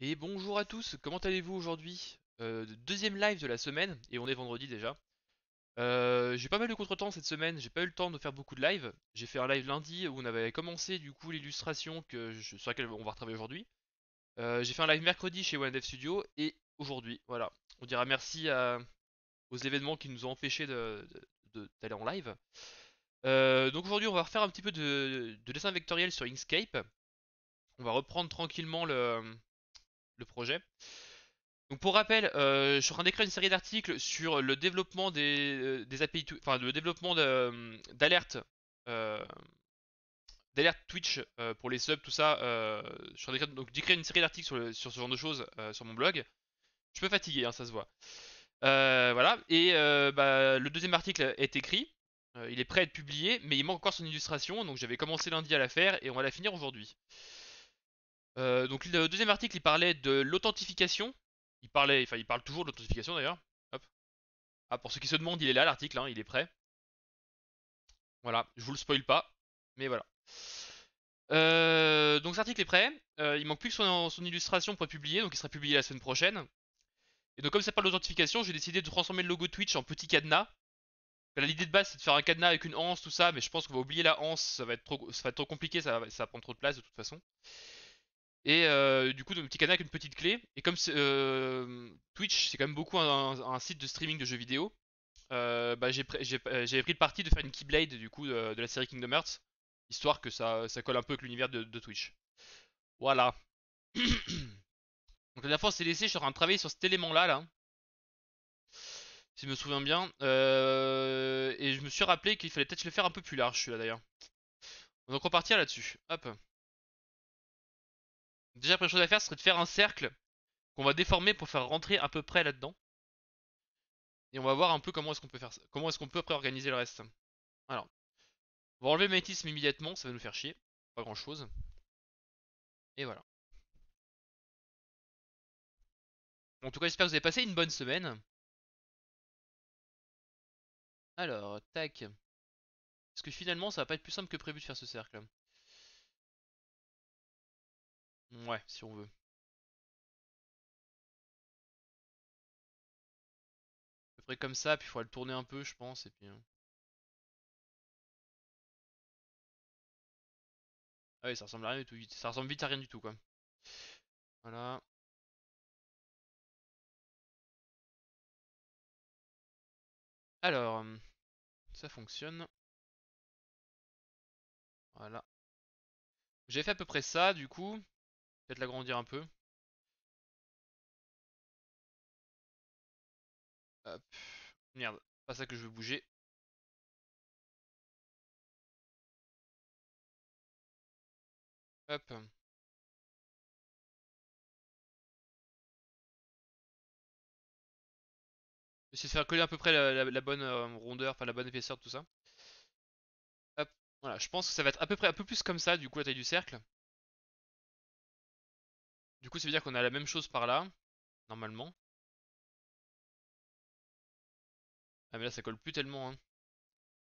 Et bonjour à tous, comment allez-vous aujourd'hui? Deuxième live de la semaine, et on est vendredi déjà. J'ai pas mal de contretemps cette semaine, j'ai pas eu le temps de faire beaucoup de live. J'ai fait un live lundi où on avait commencé du coup l'illustration sur laquelle on va retravailler aujourd'hui. J'ai fait un live mercredi chez OneDev Studio, et aujourd'hui, voilà. On dira merci aux événements qui nous ont empêchés d'aller en live. Donc aujourd'hui on va refaire un petit peu de dessin vectoriel sur Inkscape. On va reprendre tranquillement le projet. Donc pour rappel, je suis en train d'écrire une série d'articles sur le développement des API, enfin le développement d'alertes, euh, d'alerte Twitch pour les subs, tout ça. Je suis en train d'écrire une série d'articles sur ce genre de choses sur mon blog. Je suis peu fatigué, hein, ça se voit. Voilà. Et bah, le deuxième article est écrit. Il est prêt à être publié, mais il manque encore son illustration. Donc j'avais commencé lundi à la faire et on va la finir aujourd'hui. Donc le deuxième article, il parlait de l'authentification. Il parle toujours de l'authentification d'ailleurs. Hop. Ah, pour ceux qui se demandent, il est là l'article, hein, il est prêt. Voilà, je vous le spoil pas, mais voilà. Donc cet article est prêt. Il manque plus que son illustration pour être publié, donc il sera publié la semaine prochaine. Et donc comme ça parle d'authentification, j'ai décidé de transformer le logo Twitch en petit cadenas. L'idée de base c'est de faire un cadenas avec une anse, tout ça, mais je pense qu'on va oublier la anse, ça va être trop compliqué, ça va prendre trop de place de toute façon. Et du coup, le petit cadenas avec une petite clé. Et comme Twitch, c'est quand même beaucoup un site de streaming de jeux vidéo, bah, j'avais pris le parti de faire une Keyblade du coup de la série Kingdom Hearts, histoire que ça colle un peu avec l'univers de Twitch. Voilà. Donc la dernière fois on s'est laissé, je suis en train de travailler sur cet élément là, si je me souviens bien. Et je me suis rappelé qu'il fallait peut-être le faire un peu plus large celui-là d'ailleurs. Donc repartir là-dessus. Hop. Déjà la première chose à faire ce serait de faire un cercle qu'on va déformer pour faire rentrer à peu près là-dedans. Et on va voir un peu comment est-ce qu'on peut faire ça. Comment est-ce qu'on peut après organiser le reste. Alors, on va enlever le magnétisme immédiatement, ça va nous faire chier. Pas grand chose. Et voilà. En tout cas, j'espère que vous avez passé une bonne semaine. Alors, tac. Parce que finalement, ça va pas être plus simple que prévu de faire ce cercle. Ouais, si on veut. À peu près comme ça, puis il faudra le tourner un peu, je pense. Et puis. Ah oui, ça ressemble à rien du tout. Ça ressemble vite à rien du tout, quoi. Voilà. Alors, ça fonctionne. Voilà. J'ai fait à peu près ça, du coup. Peut-être l'agrandir un peu. Hop. Merde, pas ça que je veux bouger. Hop. Essayer de faire coller à peu près la bonne rondeur, enfin la bonne épaisseur de tout ça. Hop. Voilà, je pense que ça va être à peu près un peu plus comme ça, du coup, la taille du cercle. Du coup, ça veut dire qu'on a la même chose par là, normalement. Ah, mais là, ça colle plus tellement, hein.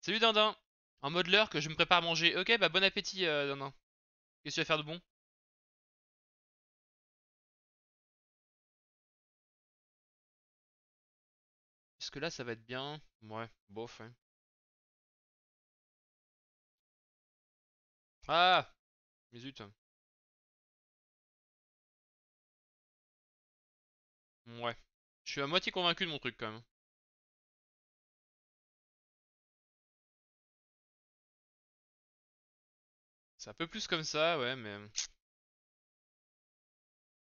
Salut Dindin! En mode l'heure que je me prépare à manger. Ok, bah bon appétit, Dindin. Qu'est-ce que tu vas faire de bon? Est-ce que là, ça va être bien? Ouais, bof, hein. Ah! Mais zut. Ouais. Je suis à moitié convaincu de mon truc, quand même. C'est un peu plus comme ça, ouais, mais.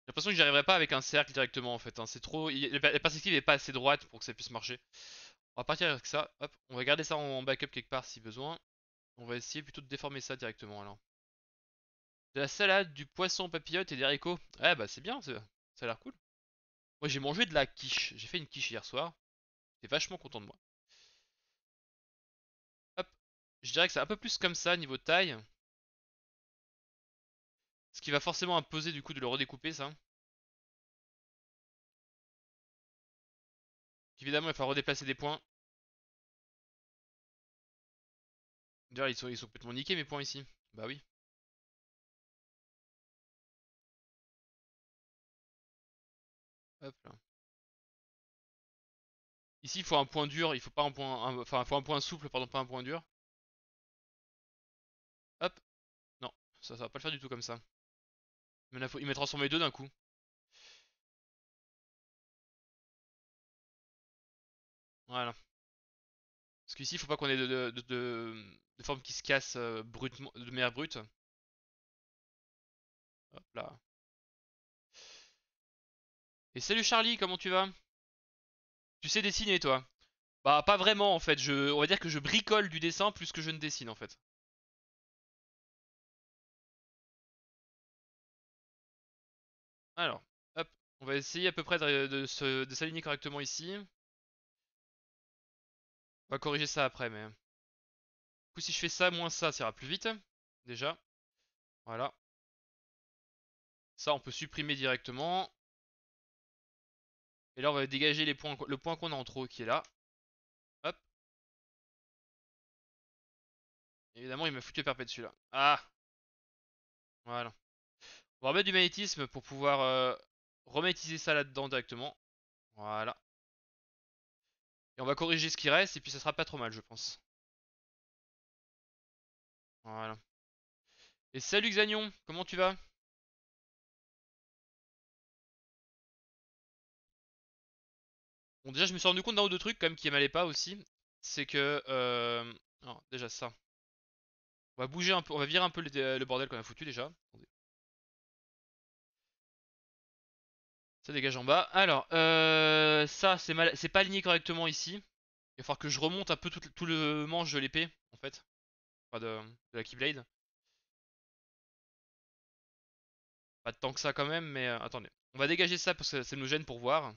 J'ai l'impression que j'y arriverai pas avec un cercle directement, en fait, hein. C'est trop. La perspective est pas assez droite pour que ça puisse marcher. On va partir avec ça. Hop. On va garder ça en backup quelque part si besoin. On va essayer plutôt de déformer ça directement, alors. De la salade, du poisson papillote et des haricots. Ouais, bah c'est bien, ça a l'air cool. Moi j'ai mangé de la quiche. J'ai fait une quiche hier soir. J'étais vachement content de moi. Hop. Je dirais que c'est un peu plus comme ça niveau taille. Ce qui va forcément imposer du coup de le redécouper ça. Évidemment il va falloir redéplacer des points. D'ailleurs ils sont complètement niqués mes points ici. Bah oui. Hop là. Ici, il faut un point dur, il faut pas un point. Enfin, il faut un point souple, pardon, pas un point dur. Hop. Non, ça va pas le faire du tout comme ça. Mais là, il m'a transformé deux d'un coup. Voilà. Parce qu'ici, il faut pas qu'on ait de forme qui se casse brutement, de manière brute. Hop là. Et salut Charlie, comment tu vas? Tu sais dessiner toi? Bah pas vraiment en fait, on va dire que je bricole du dessin plus que je ne dessine en fait. Alors, hop, on va essayer à peu près de s'aligner correctement ici. On va corriger ça après mais... Du coup si je fais ça moins ça ira plus vite. Déjà, voilà. Ça on peut supprimer directement. Et là on va dégager les points, le point qu'on a en trop qui est là. Hop, évidemment il m'a foutu perpète celui-là. Ah, voilà. On va remettre du magnétisme pour pouvoir remétiser ça là-dedans directement. Voilà. Et on va corriger ce qui reste et puis ça sera pas trop mal je pense. Voilà. Et salut Xagnon, comment tu vas? Bon déjà je me suis rendu compte d'un ou deux trucs quand même qui m'allaient pas aussi. C'est que... alors, déjà ça. On va bouger un peu, on va virer un peu le bordel qu'on a foutu déjà. Attendez. Ça dégage en bas. Alors, ça c'est pas aligné correctement ici. Il va falloir que je remonte un peu tout le manche de l'épée en fait. Enfin de la Keyblade. Pas tant que ça quand même, mais attendez. On va dégager ça parce que ça nous gêne pour voir.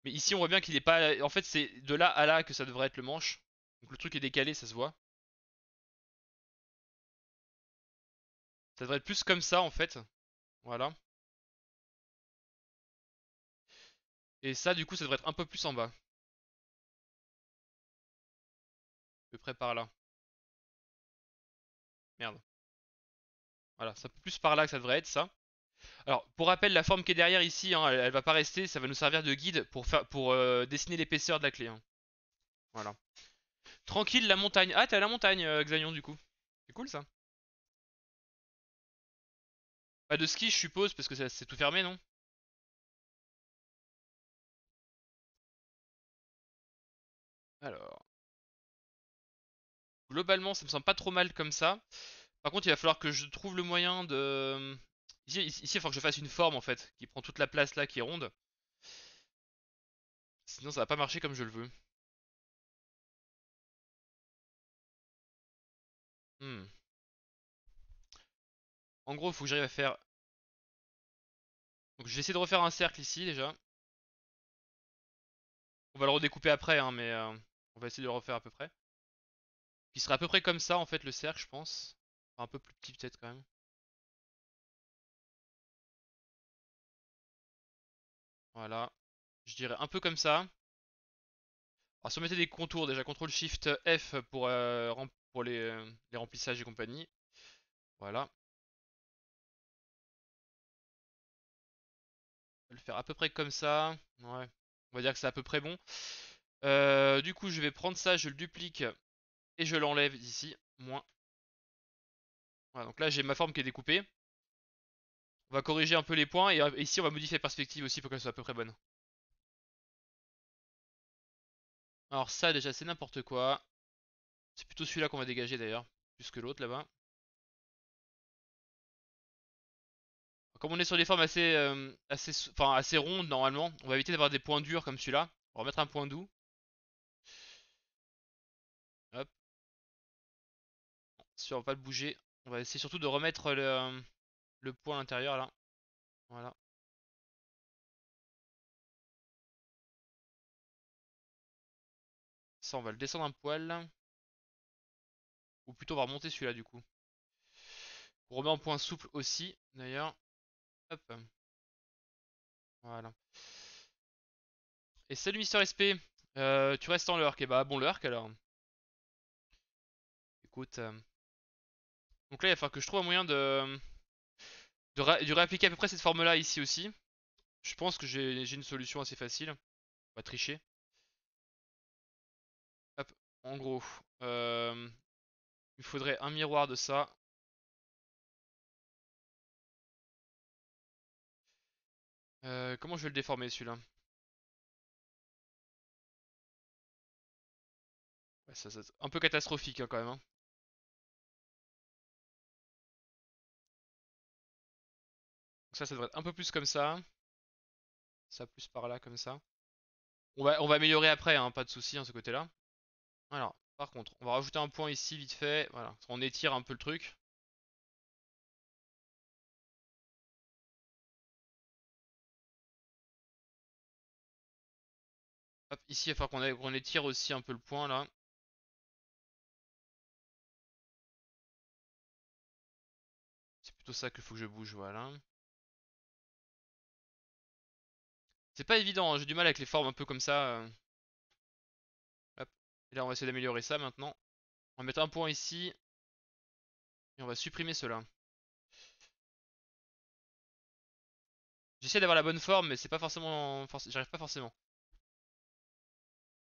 Mais ici on voit bien qu'il est pas... En fait c'est de là à là que ça devrait être le manche. Donc le truc est décalé, ça se voit. Ça devrait être plus comme ça en fait. Voilà. Et ça du coup ça devrait être un peu plus en bas. À peu près par là. Merde. Voilà, c'est un peu plus par là que ça devrait être ça. Alors pour rappel la forme qui est derrière ici, hein, elle va pas rester, ça va nous servir de guide pour dessiner l'épaisseur de la clé. Hein. Voilà. Tranquille la montagne. Ah t'es à la montagne Xaion du coup. C'est cool ça. Pas de ski je suppose parce que c'est tout fermé non? Alors. Globalement ça me semble pas trop mal comme ça. Par contre il va falloir que je trouve le moyen de... Ici il faut que je fasse une forme en fait, qui prend toute la place là, qui est ronde. Sinon ça va pas marcher comme je le veux. Hmm. En gros il faut que j'arrive à faire... Donc je vais essayer de refaire un cercle ici déjà. On va le redécouper après hein, mais on va essayer de le refaire à peu près. Qui serait à peu près comme ça en fait le cercle je pense. Enfin, un peu plus petit peut-être quand même. Voilà. Je dirais un peu comme ça. Alors si on mettait des contours déjà, CTRL SHIFT F pour les remplissages et compagnie. Voilà. On va le faire à peu près comme ça. Ouais. On va dire que c'est à peu près bon. Du coup je vais prendre ça, je le duplique et je l'enlève d'ici. Moins. Voilà, donc là j'ai ma forme qui est découpée. On va corriger un peu les points et ici on va modifier la perspective aussi pour qu'elle soit à peu près bonne. Alors ça déjà c'est n'importe quoi. C'est plutôt celui-là qu'on va dégager d'ailleurs, plus que l'autre là-bas. Comme on est sur des formes enfin, assez rondes normalement, on va éviter d'avoir des points durs comme celui-là. On va remettre un point doux. Hop, sûr, on va pas le bouger. On va essayer surtout de remettre le point à l'intérieur là. Voilà. Ça on va le descendre un poil. Ou plutôt on va remonter celui-là du coup. On remet en point souple aussi d'ailleurs. Hop. Voilà. Et salut Mister SP. Tu restes en lurk. Et bah bon lurk alors. Écoute. Donc là il va falloir que je trouve un moyen de réappliquer à peu près cette forme là ici aussi. Je pense que j'ai une solution assez facile. On va tricher. Hop, en gros, il faudrait un miroir de ça. Comment je vais le déformer celui-là? Ouais, c'est un peu catastrophique hein, quand même, hein. Donc ça devrait être un peu plus comme ça. Ça plus par là comme ça. On va améliorer après, hein, pas de souci hein, ce côté-là. Alors, par contre, on va rajouter un point ici vite fait. Voilà, on étire un peu le truc. Hop, ici, il va falloir qu'on étire aussi un peu le point là. C'est plutôt ça qu'il faut que je bouge, voilà. C'est pas évident, hein, j'ai du mal avec les formes un peu comme ça. Hop. Et là, on va essayer d'améliorer ça maintenant. On va mettre un point ici. Et on va supprimer cela. J'essaie d'avoir la bonne forme, mais c'est pas forcément. J'arrive pas forcément.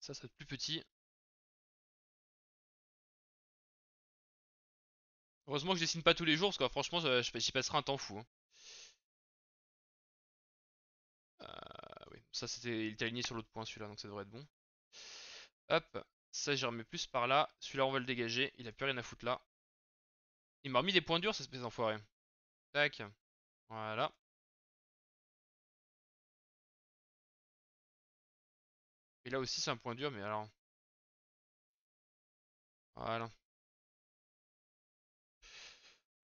Ça serait plus petit. Heureusement que je dessine pas tous les jours, parce que franchement, j'y passerai un temps fou, hein. Oui, ça c'était. Il était aligné sur l'autre point celui-là, donc ça devrait être bon. Hop, ça j'y remets plus par là. Celui-là, on va le dégager. Il a plus rien à foutre là. Il m'a remis des points durs, cette espèce d'enfoiré. Tac, voilà. Et là aussi, c'est un point dur, mais alors. Voilà.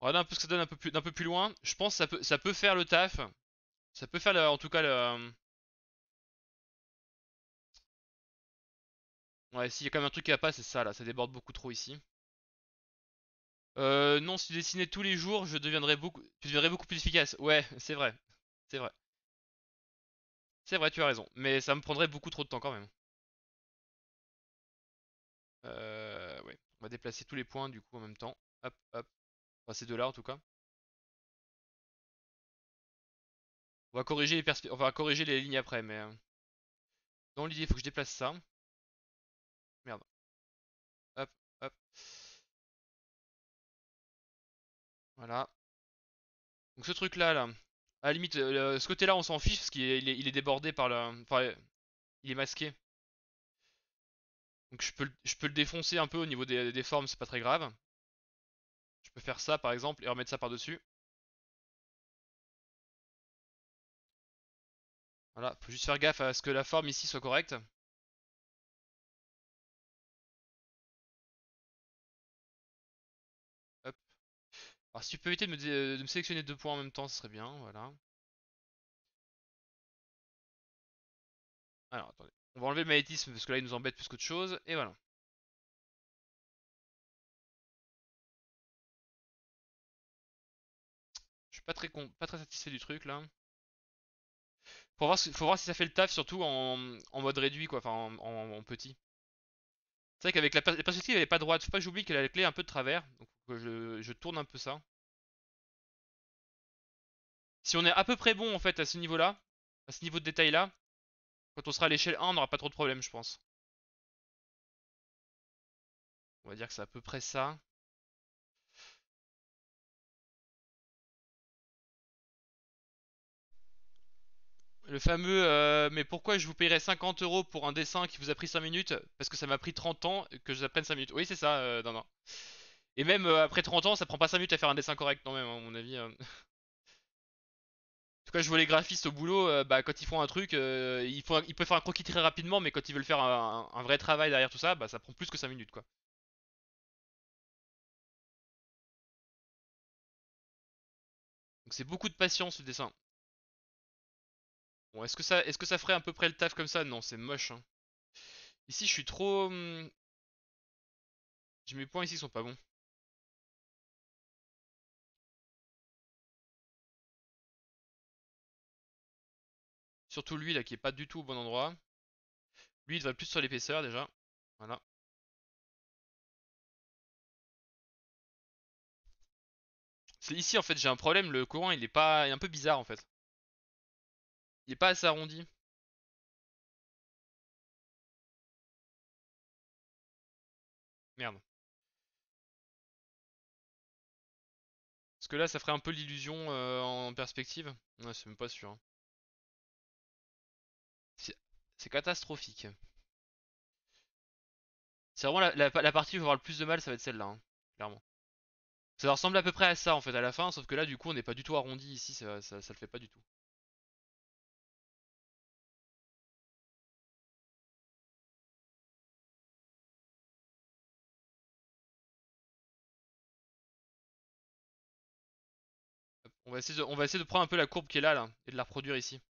Voilà un peu ce que ça donne d'un peu plus loin. Je pense que ça peut faire le taf. Ça peut faire en tout cas le. Ouais, s'il y a quand même un truc qui va pas, c'est ça là. Ça déborde beaucoup trop ici. Non, si je dessinais tous les jours, je deviendrais beaucoup plus efficace. Ouais, c'est vrai. C'est vrai. C'est vrai, tu as raison. Mais ça me prendrait beaucoup trop de temps quand même. Ouais. On va déplacer tous les points du coup en même temps. Hop, hop. Enfin, ces deux-là en tout cas. On va corriger les lignes après, mais dans l'idée, il faut que je déplace ça. Merde. Hop, hop. Voilà. Donc ce truc-là, là, à la limite, ce côté-là, on s'en fiche parce qu'il est débordé par le, enfin, il est masqué. Donc je peux le défoncer un peu au niveau des formes, c'est pas très grave. Je peux faire ça par exemple et remettre ça par-dessus. Voilà, faut juste faire gaffe à ce que la forme ici soit correcte. Hop. Alors si tu peux éviter de me sélectionner deux points en même temps, ce serait bien, voilà. Alors attendez, on va enlever le magnétisme parce que là il nous embête plus qu'autre chose, et voilà. Je suis pas très satisfait du truc là. Faut voir si ça fait le taf, surtout en mode réduit, quoi, enfin en petit. C'est vrai qu'avec la perspective elle est pas droite, faut pas que j'oublie qu'elle a la clé un peu de travers, donc faut que je tourne un peu ça. Si on est à peu près bon en fait à ce niveau-là, à ce niveau de détail là, quand on sera à l'échelle 1, on n'aura pas trop de problèmes je pense. On va dire que c'est à peu près ça. Le fameux mais pourquoi je vous paierais 50 euros pour un dessin qui vous a pris 5 minutes? Parce que ça m'a pris 30 ans que je prenne 5 minutes. Oui c'est ça, non non. Et même après 30 ans ça prend pas 5 minutes à faire un dessin correct non même à mon avis. En tout cas, je vois les graphistes au boulot, bah, quand ils font un truc, ils peuvent faire un croquis très rapidement, mais quand ils veulent faire un vrai travail derrière tout ça, bah, ça prend plus que 5 minutes, quoi. Donc c'est beaucoup de patience ce dessin. Bon, est-ce que ça ferait à peu près le taf comme ça? Non, c'est moche, hein. Ici, je suis trop. Mes points ici sont pas bons. Surtout lui là qui est pas du tout au bon endroit. Lui, il devrait plus sur l'épaisseur déjà. Voilà. C'est ici en fait, j'ai un problème. Le courant il est pas, il est un peu bizarre en fait. Il est pas assez arrondi. Merde. Parce que là, ça ferait un peu l'illusion en perspective. Ouais, c'est même pas sûr, hein. C'est c'est catastrophique. C'est vraiment la partie où je vais avoir le plus de mal, ça va être celle-là, hein, clairement. Ça ressemble à peu près à ça en fait à la fin, sauf que là du coup on n'est pas du tout arrondi ici, ça le fait pas du tout. Hop, on va essayer de prendre un peu la courbe qui est là, et de la reproduire ici.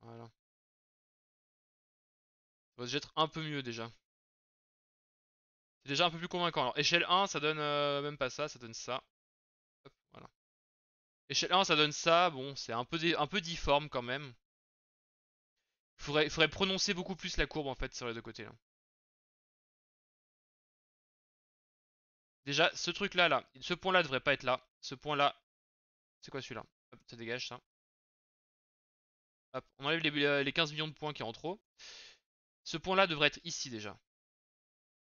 Voilà. Ça va déjà être un peu mieux déjà. C'est déjà un peu plus convaincant. Alors échelle 1 ça donne même pas ça, ça donne ça. Hop, voilà. Échelle 1 ça donne ça, bon c'est un peu difforme quand même. Faudrait prononcer beaucoup plus la courbe en fait sur les deux côtés là. Déjà ce truc là, ce point là devrait pas être là. Ce point là, c'est quoi celui-là? Hop, ça dégage ça. Hop, on enlève les 15 millions de points qui est en trop. Ce point là devrait être ici déjà.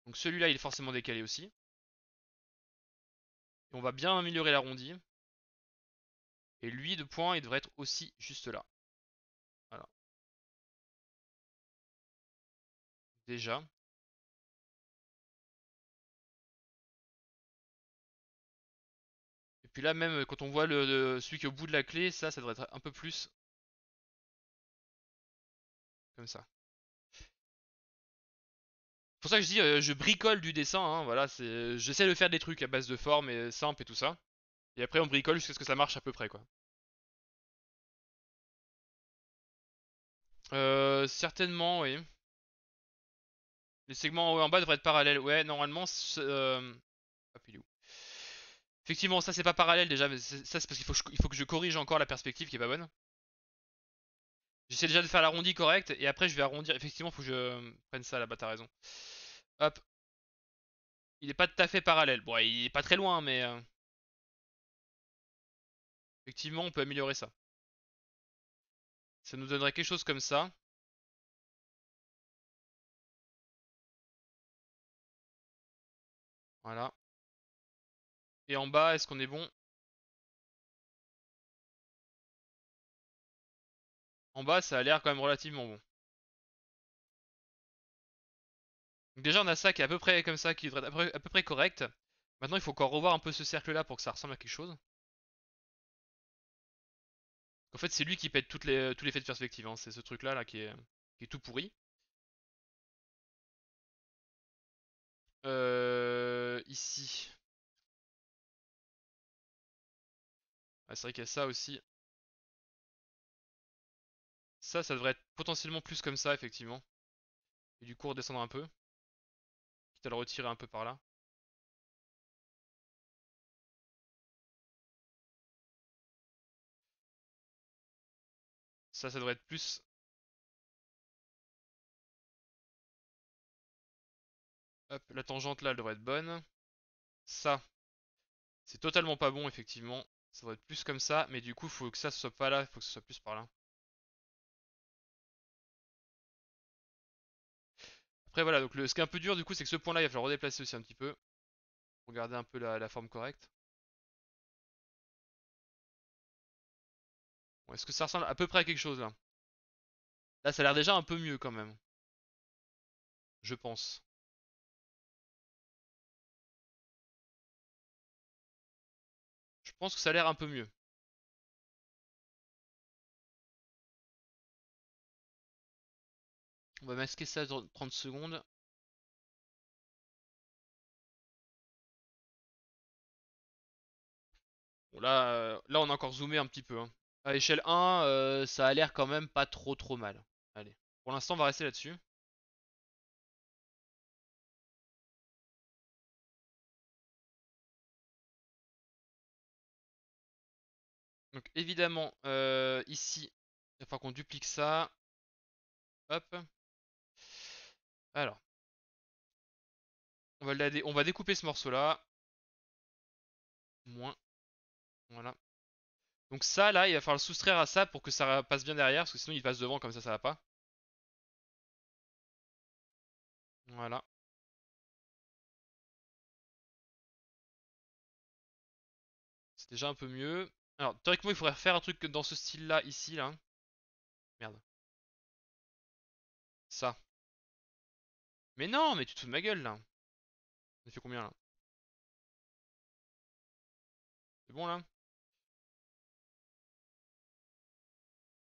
Donc celui-là il est forcément décalé aussi. Et on va bien améliorer l'arrondi. Et lui de point il devrait être aussi juste là. Voilà. Déjà. Et puis là même quand on voit celui qui est au bout de la clé, ça devrait être un peu plus comme ça. C'est pour ça que je dis je bricole du dessin, hein, voilà, j'essaie de faire des trucs à base de forme et simple et tout ça. Et après on bricole jusqu'à ce que ça marche à peu près quoi. Certainement oui. Les segments en bas devraient être parallèles. Ouais, normalement hop, il est où? Effectivement, ça c'est pas parallèle déjà, mais ça c'est parce qu'il faut que je corrige encore la perspective qui est pas bonne. J'essaie déjà de faire l'arrondi correct et après je vais arrondir. Effectivement, faut que je prenne ça là-bas, t'as raison. Hop, il est pas tout à fait parallèle. Bon, il est pas très loin, mais effectivement, on peut améliorer ça. Ça nous donnerait quelque chose comme ça. Voilà. Et en bas, est-ce qu'on est bon? En bas, ça a l'air quand même relativement bon. Donc déjà, on a ça qui est à peu près comme ça, qui devrait être à peu près correct. Maintenant, il faut encore revoir un peu ce cercle-là pour que ça ressemble à quelque chose. En fait, c'est lui qui pète tous les effets de perspective, hein. C'est ce truc-là là, qui est tout pourri. Ici. Ah, c'est vrai qu'il y a ça aussi. Ça devrait être potentiellement plus comme ça, effectivement. Et du coup, redescendre un peu. Quitte à le retirer un peu par là. Ça devrait être plus. Hop, la tangente là, elle devrait être bonne. Ça, c'est totalement pas bon, effectivement. Ça devrait être plus comme ça, mais du coup, faut que ça soit pas là, faut que ce soit plus par là. Après, voilà, donc ce qui est un peu dur, du coup, c'est que ce point-là, il va falloir redéplacer aussi un petit peu. Pour garder un peu la forme correcte. Bon, est-ce que ça ressemble à peu près à quelque chose là? Là, ça a l'air déjà un peu mieux quand même. Je pense. Je pense que ça a l'air un peu mieux. On va masquer ça dans 30 secondes. Bon, là, on a encore zoomé un petit peu, hein. À échelle 1, ça a l'air quand même pas trop trop mal. Allez. Pour l'instant, on va rester là-dessus. Donc évidemment, ici, il va falloir qu'on duplique ça. Hop. Alors, on va découper ce morceau-là. Moins. Voilà. Donc ça, là, il va falloir le soustraire à ça pour que ça passe bien derrière, parce que sinon il passe devant, comme ça va pas. Voilà. C'est déjà un peu mieux. Alors, théoriquement, il faudrait faire un truc dans ce style-là, ici, là. Merde. Ça. Mais non, mais tu te fous de ma gueule, là. On a fait combien, là? C'est bon, là?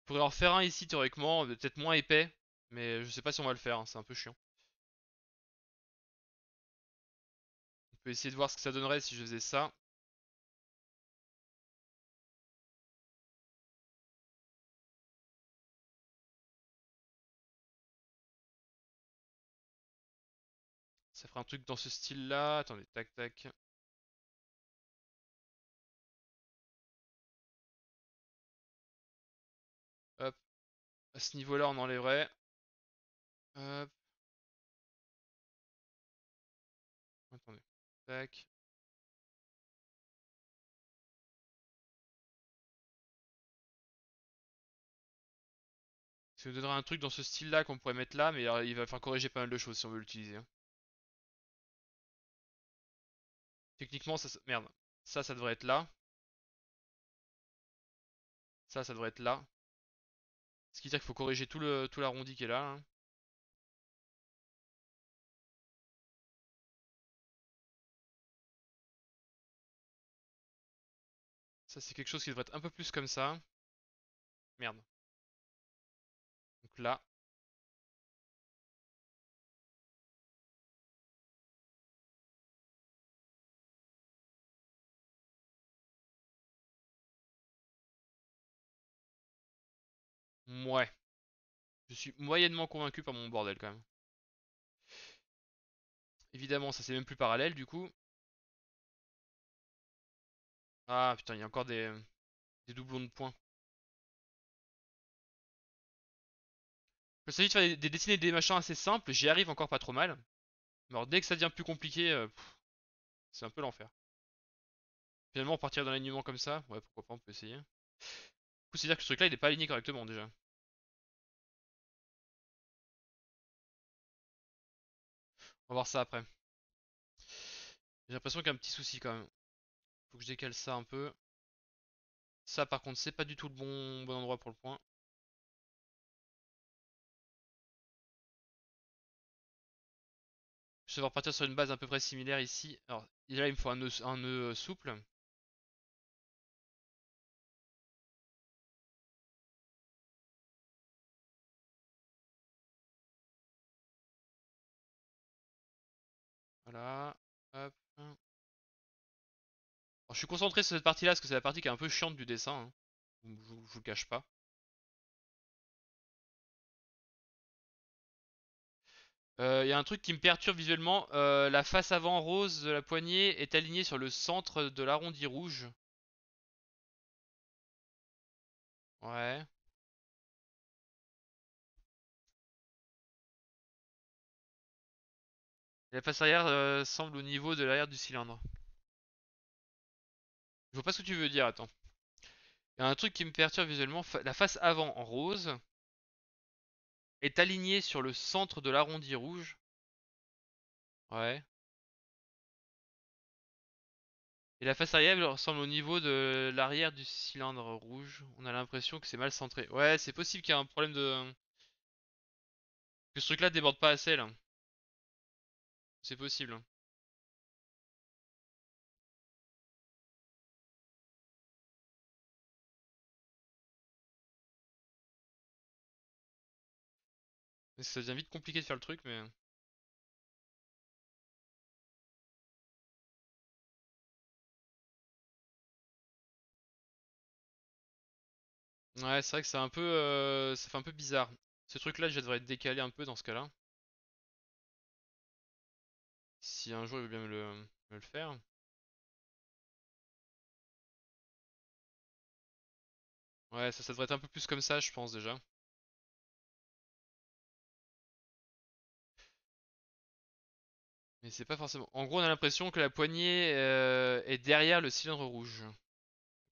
Il faudrait en faire un ici, théoriquement, peut-être moins épais. Mais je sais pas si on va le faire, hein, c'est un peu chiant. On peut essayer de voir ce que ça donnerait si je faisais ça. Ça ferait un truc dans ce style-là. Attendez, tac, tac. Hop. À ce niveau-là, on enlèverait. Hop. Attendez. Tac. Ça nous donnerait un truc dans ce style-là qu'on pourrait mettre là, mais il va falloir corriger pas mal de choses si on veut l'utiliser, hein. Techniquement, merde. Ça devrait être là. Ça devrait être là. Ce qui veut dire qu'il faut corriger tout l'arrondi qui est là, hein. Ça, c'est quelque chose qui devrait être un peu plus comme ça. Merde. Donc là. Ouais. Je suis moyennement convaincu par mon bordel quand même. Évidemment, ça c'est même plus parallèle du coup. Ah putain, il y a encore des doublons de points. Il s'agit de faire des dessiner des machins assez simples, j'y arrive encore pas trop mal. Mais alors dès que ça devient plus compliqué, c'est un peu l'enfer. Finalement, partir d'un alignement comme ça, ouais, pourquoi pas, on peut essayer. Du coup, c'est-à-dire que ce truc-là, il est pas aligné correctement déjà. On va voir ça après. J'ai l'impression qu'il y a un petit souci quand même. Faut que je décale ça un peu. Ça, par contre, c'est pas du tout le bon endroit pour le point. Je vais devoir partir sur une base à peu près similaire ici. Alors, là, il me faut un nœud souple. Voilà. Hop. Alors, je suis concentré sur cette partie-là parce que c'est la partie qui est un peu chiante du dessin, hein. Je vous le cache pas. Il y a un truc qui me perturbe visuellement. La face avant rose de la poignée est alignée sur le centre de l'arrondi rouge. Ouais. Et la face arrière semble au niveau de l'arrière du cylindre. Je vois pas ce que tu veux dire, attends. Il y a un truc qui me perturbe visuellement. La face avant en rose est alignée sur le centre de l'arrondi rouge. Ouais. Et la face arrière elle ressemble au niveau de l'arrière du cylindre rouge. On a l'impression que c'est mal centré. Ouais, c'est possible qu'il y ait un problème de... Que ce truc-là déborde pas assez là. C'est possible, hein. Ça devient vite compliqué de faire le truc, mais... Ouais, c'est vrai que c'est un peu... ça fait un peu bizarre. Ce truc-là, je devrais être décalé un peu dans ce cas-là. Si un jour il veut bien me le faire. Ouais, ça devrait être un peu plus comme ça, je pense déjà. Mais c'est pas forcément... En gros, on a l'impression que la poignée est derrière le cylindre rouge.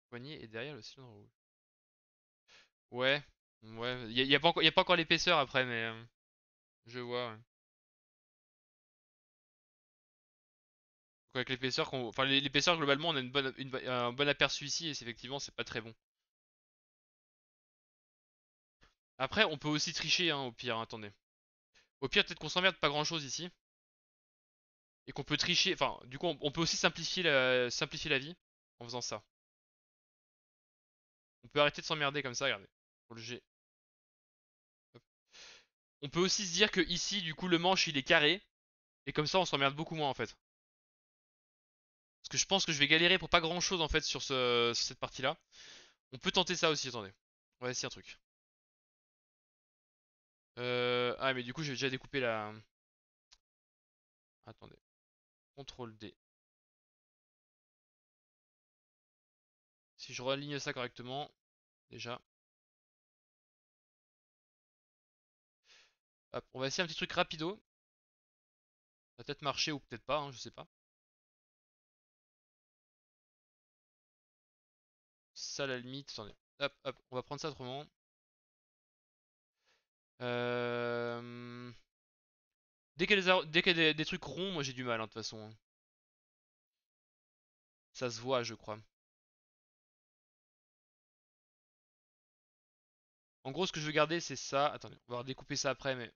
Poignée et derrière le cylindre rouge. Ouais, ouais, y a pas encore l'épaisseur après, mais je vois. Ouais. Donc avec l'épaisseur, enfin l'épaisseur globalement, on a un bon aperçu ici et effectivement, c'est pas très bon. Après, on peut aussi tricher, hein, au pire. Hein, attendez. Au pire, peut-être qu'on s'emmerde pas grand-chose ici et qu'on peut tricher. Enfin, du coup, on peut aussi simplifier la vie en faisant ça. On peut arrêter de s'emmerder comme ça, regardez. Pour le G. Hop. On peut aussi se dire que ici, du coup, le manche il est carré et comme ça, on s'emmerde beaucoup moins en fait. Parce que je pense que je vais galérer pour pas grand chose en fait sur cette partie-là. On peut tenter ça aussi, attendez. On va essayer un truc. Ah mais du coup j'ai déjà découpé la... Attendez. CTRL D. Si je religne ça correctement, déjà. Hop, on va essayer un petit truc rapido. Ça va peut-être marcher ou peut-être pas, hein, je sais pas. Ça à la limite, attendez. Hop, hop, on va prendre ça autrement. Euh... Dès qu'il y a des trucs ronds, moi j'ai du mal, hein, de toute façon. Hein. Ça se voit, je crois. En gros, ce que je veux garder, c'est ça. Attendez, on va redécouper ça après, mais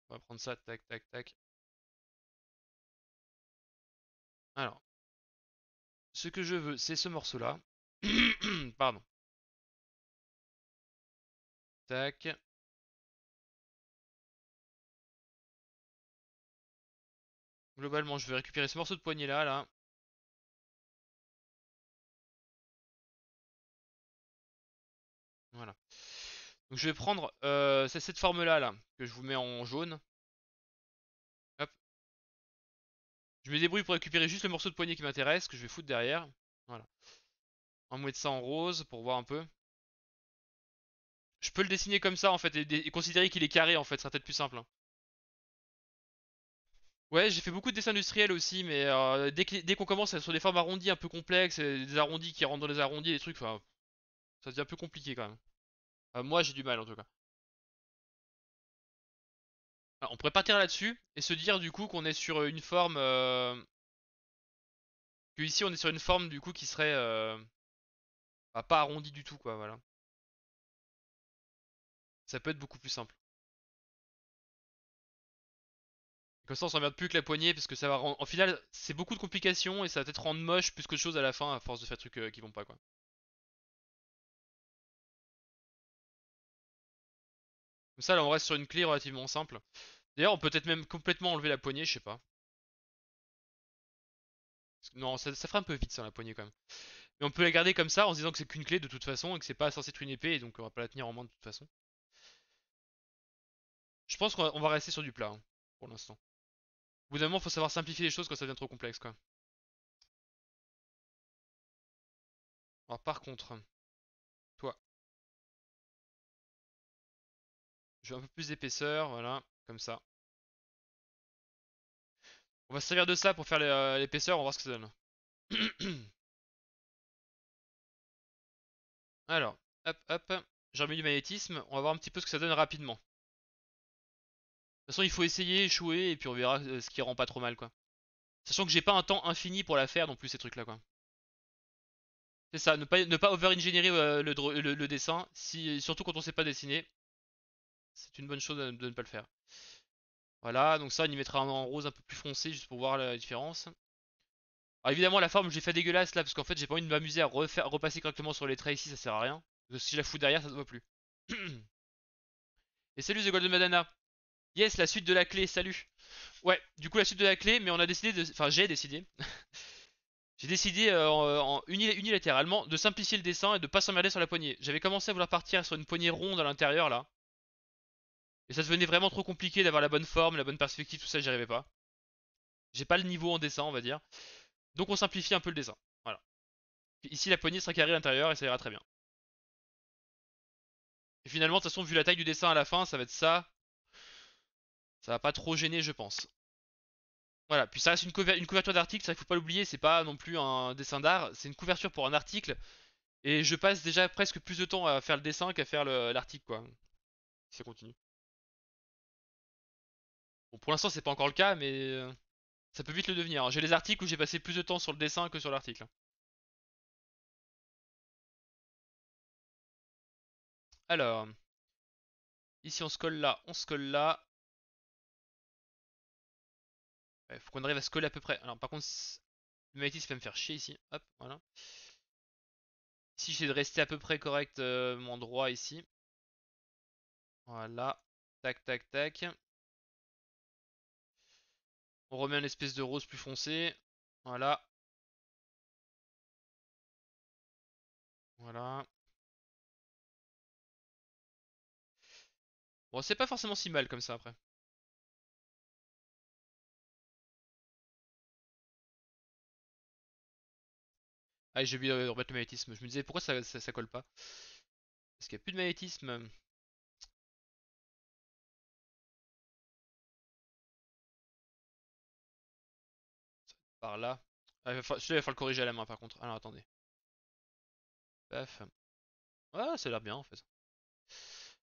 on va prendre ça, tac, tac, tac. Alors, ce que je veux, c'est ce morceau-là. Pardon. Tac. Globalement, je vais récupérer ce morceau de poignée-là, là. Voilà. Donc je vais prendre c'est cette forme-là, là, que je vous mets en jaune. Hop. Je me débrouille pour récupérer juste le morceau de poignée qui m'intéresse, que je vais foutre derrière. Voilà. On va mettre ça en rose pour voir un peu. Je peux le dessiner comme ça en fait et considérer qu'il est carré en fait, ça sera peut-être plus simple. Hein. Ouais, j'ai fait beaucoup de dessins industriels aussi, mais dès qu'on commence sur des formes arrondies un peu complexes, des arrondis qui rentrent dans les arrondis, des trucs, enfin, ça devient un peu compliqué quand même. Moi j'ai du mal en tout cas. Alors, on pourrait partir là-dessus et se dire du coup qu'on est sur une forme, que ici on est sur une forme du coup qui serait bah, pas arrondie du tout quoi, voilà. Ça peut être beaucoup plus simple. Comme ça on s'emmerde plus que la poignée parce que ça va rendre... En final c'est beaucoup de complications et ça va peut-être rendre moche plus que chose à la fin à force de faire des trucs qui vont pas quoi. Comme ça là on reste sur une clé relativement simple. D'ailleurs on peut peut-être même complètement enlever la poignée, je sais pas. Non ça ferait un peu vite ça la poignée quand même. Mais on peut la garder comme ça en se disant que c'est qu'une clé de toute façon et que c'est pas censé être une épée et donc on va pas la tenir en main de toute façon. Je pense qu'on va rester sur du plat hein, pour l'instant. Au bout d'un moment faut savoir simplifier les choses quand ça devient trop complexe quoi. Alors par contre, toi, je veux un peu plus d'épaisseur, voilà, comme ça. On va se servir de ça pour faire l'épaisseur, on va voir ce que ça donne. Alors, hop, hop, j'ai remis du magnétisme, on va voir un petit peu ce que ça donne rapidement. De toute façon, il faut essayer, échouer, et puis on verra ce qui rend pas trop mal, quoi. Sachant que j'ai pas un temps infini pour la faire non plus, ces trucs-là, quoi. C'est ça, ne pas over-ingénierer le dessin, surtout quand on sait pas dessiner. C'est une bonne chose de ne pas le faire. Voilà, donc ça, on y mettra un en rose un peu plus foncé, juste pour voir la différence. Alors évidemment, la forme, j'ai fait dégueulasse là, parce qu'en fait, j'ai pas envie de m'amuser à repasser correctement sur les traits ici, ça sert à rien. Parce que si je la fous derrière, ça se voit plus. Et salut The Golden Madana. Yes, la suite de la clé, salut. Ouais, du coup la suite de la clé, mais on a décidé de... Enfin j'ai décidé. J'ai décidé unilatéralement de simplifier le dessin et de pas s'emmerder sur la poignée. J'avais commencé à vouloir partir sur une poignée ronde à l'intérieur là. Et ça devenait vraiment trop compliqué d'avoir la bonne forme, la bonne perspective, tout ça, j'y arrivais pas. J'ai pas le niveau en dessin, on va dire. Donc on simplifie un peu le dessin. Voilà. Ici la poignée sera carrée à l'intérieur et ça ira très bien. Et finalement, de toute façon, vu la taille du dessin à la fin, ça va être ça. Ça va pas trop gêner, je pense. Voilà, puis ça reste une couverture d'article, ça il faut pas l'oublier, c'est pas non plus un dessin d'art, c'est une couverture pour un article. Et je passe déjà presque plus de temps à faire le dessin qu'à faire l'article, quoi. Si ça continue. Bon, pour l'instant, c'est pas encore le cas, mais ça peut vite le devenir, hein. J'ai les articles où j'ai passé plus de temps sur le dessin que sur l'article. Alors, ici on se colle là, on se colle là. Ouais, faut qu'on arrive à se coller à peu près. Alors, par contre, le magnétisme va me faire chier ici. Hop, voilà. Ici, j'essaie de rester à peu près correct mon droit ici. Voilà. Tac, tac, tac. On remet une espèce de rose plus foncé. Voilà. Voilà. Bon, c'est pas forcément si mal comme ça après. Ah, j'ai oublié de remettre le magnétisme. Je me disais pourquoi ça colle pas. Parce qu'il n'y a plus de magnétisme par là. Ah, celui-là, il va falloir le corriger à la main par contre. Alors attendez. Paf. Ah, ça a l'air bien en fait.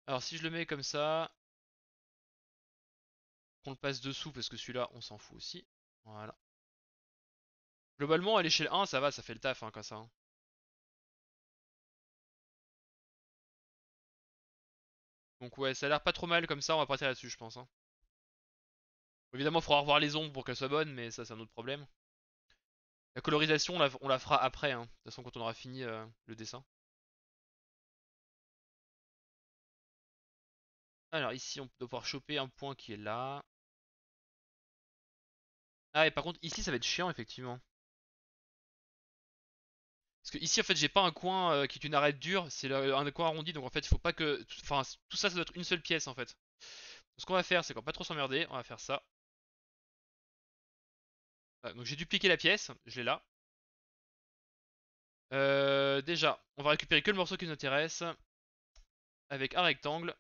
Alors si je le mets comme ça, qu'on le passe dessous parce que celui-là, on s'en fout aussi. Voilà. Globalement, à l'échelle 1, ça va, ça fait le taf hein, comme ça, hein. Donc ouais, ça a l'air pas trop mal comme ça, on va partir là-dessus, je pense, hein. Évidemment, il faudra revoir les ombres pour qu'elles soient bonnes, mais ça, c'est un autre problème. La colorisation, on la fera après, hein. De toute façon, quand on aura fini le dessin. Alors ici, on doit pouvoir choper un point qui est là. Ah, et par contre, ici, ça va être chiant, effectivement. Parce que ici, en fait, j'ai pas un coin qui est une arête dure, c'est un coin arrondi, donc en fait, il faut pas que... Enfin, tout ça, ça doit être une seule pièce, en fait. Ce qu'on va faire, c'est qu'on va pas trop s'emmerder, on va faire ça. Voilà, donc j'ai dupliqué la pièce, je l'ai là. Déjà, on va récupérer que le morceau qui nous intéresse, avec un rectangle.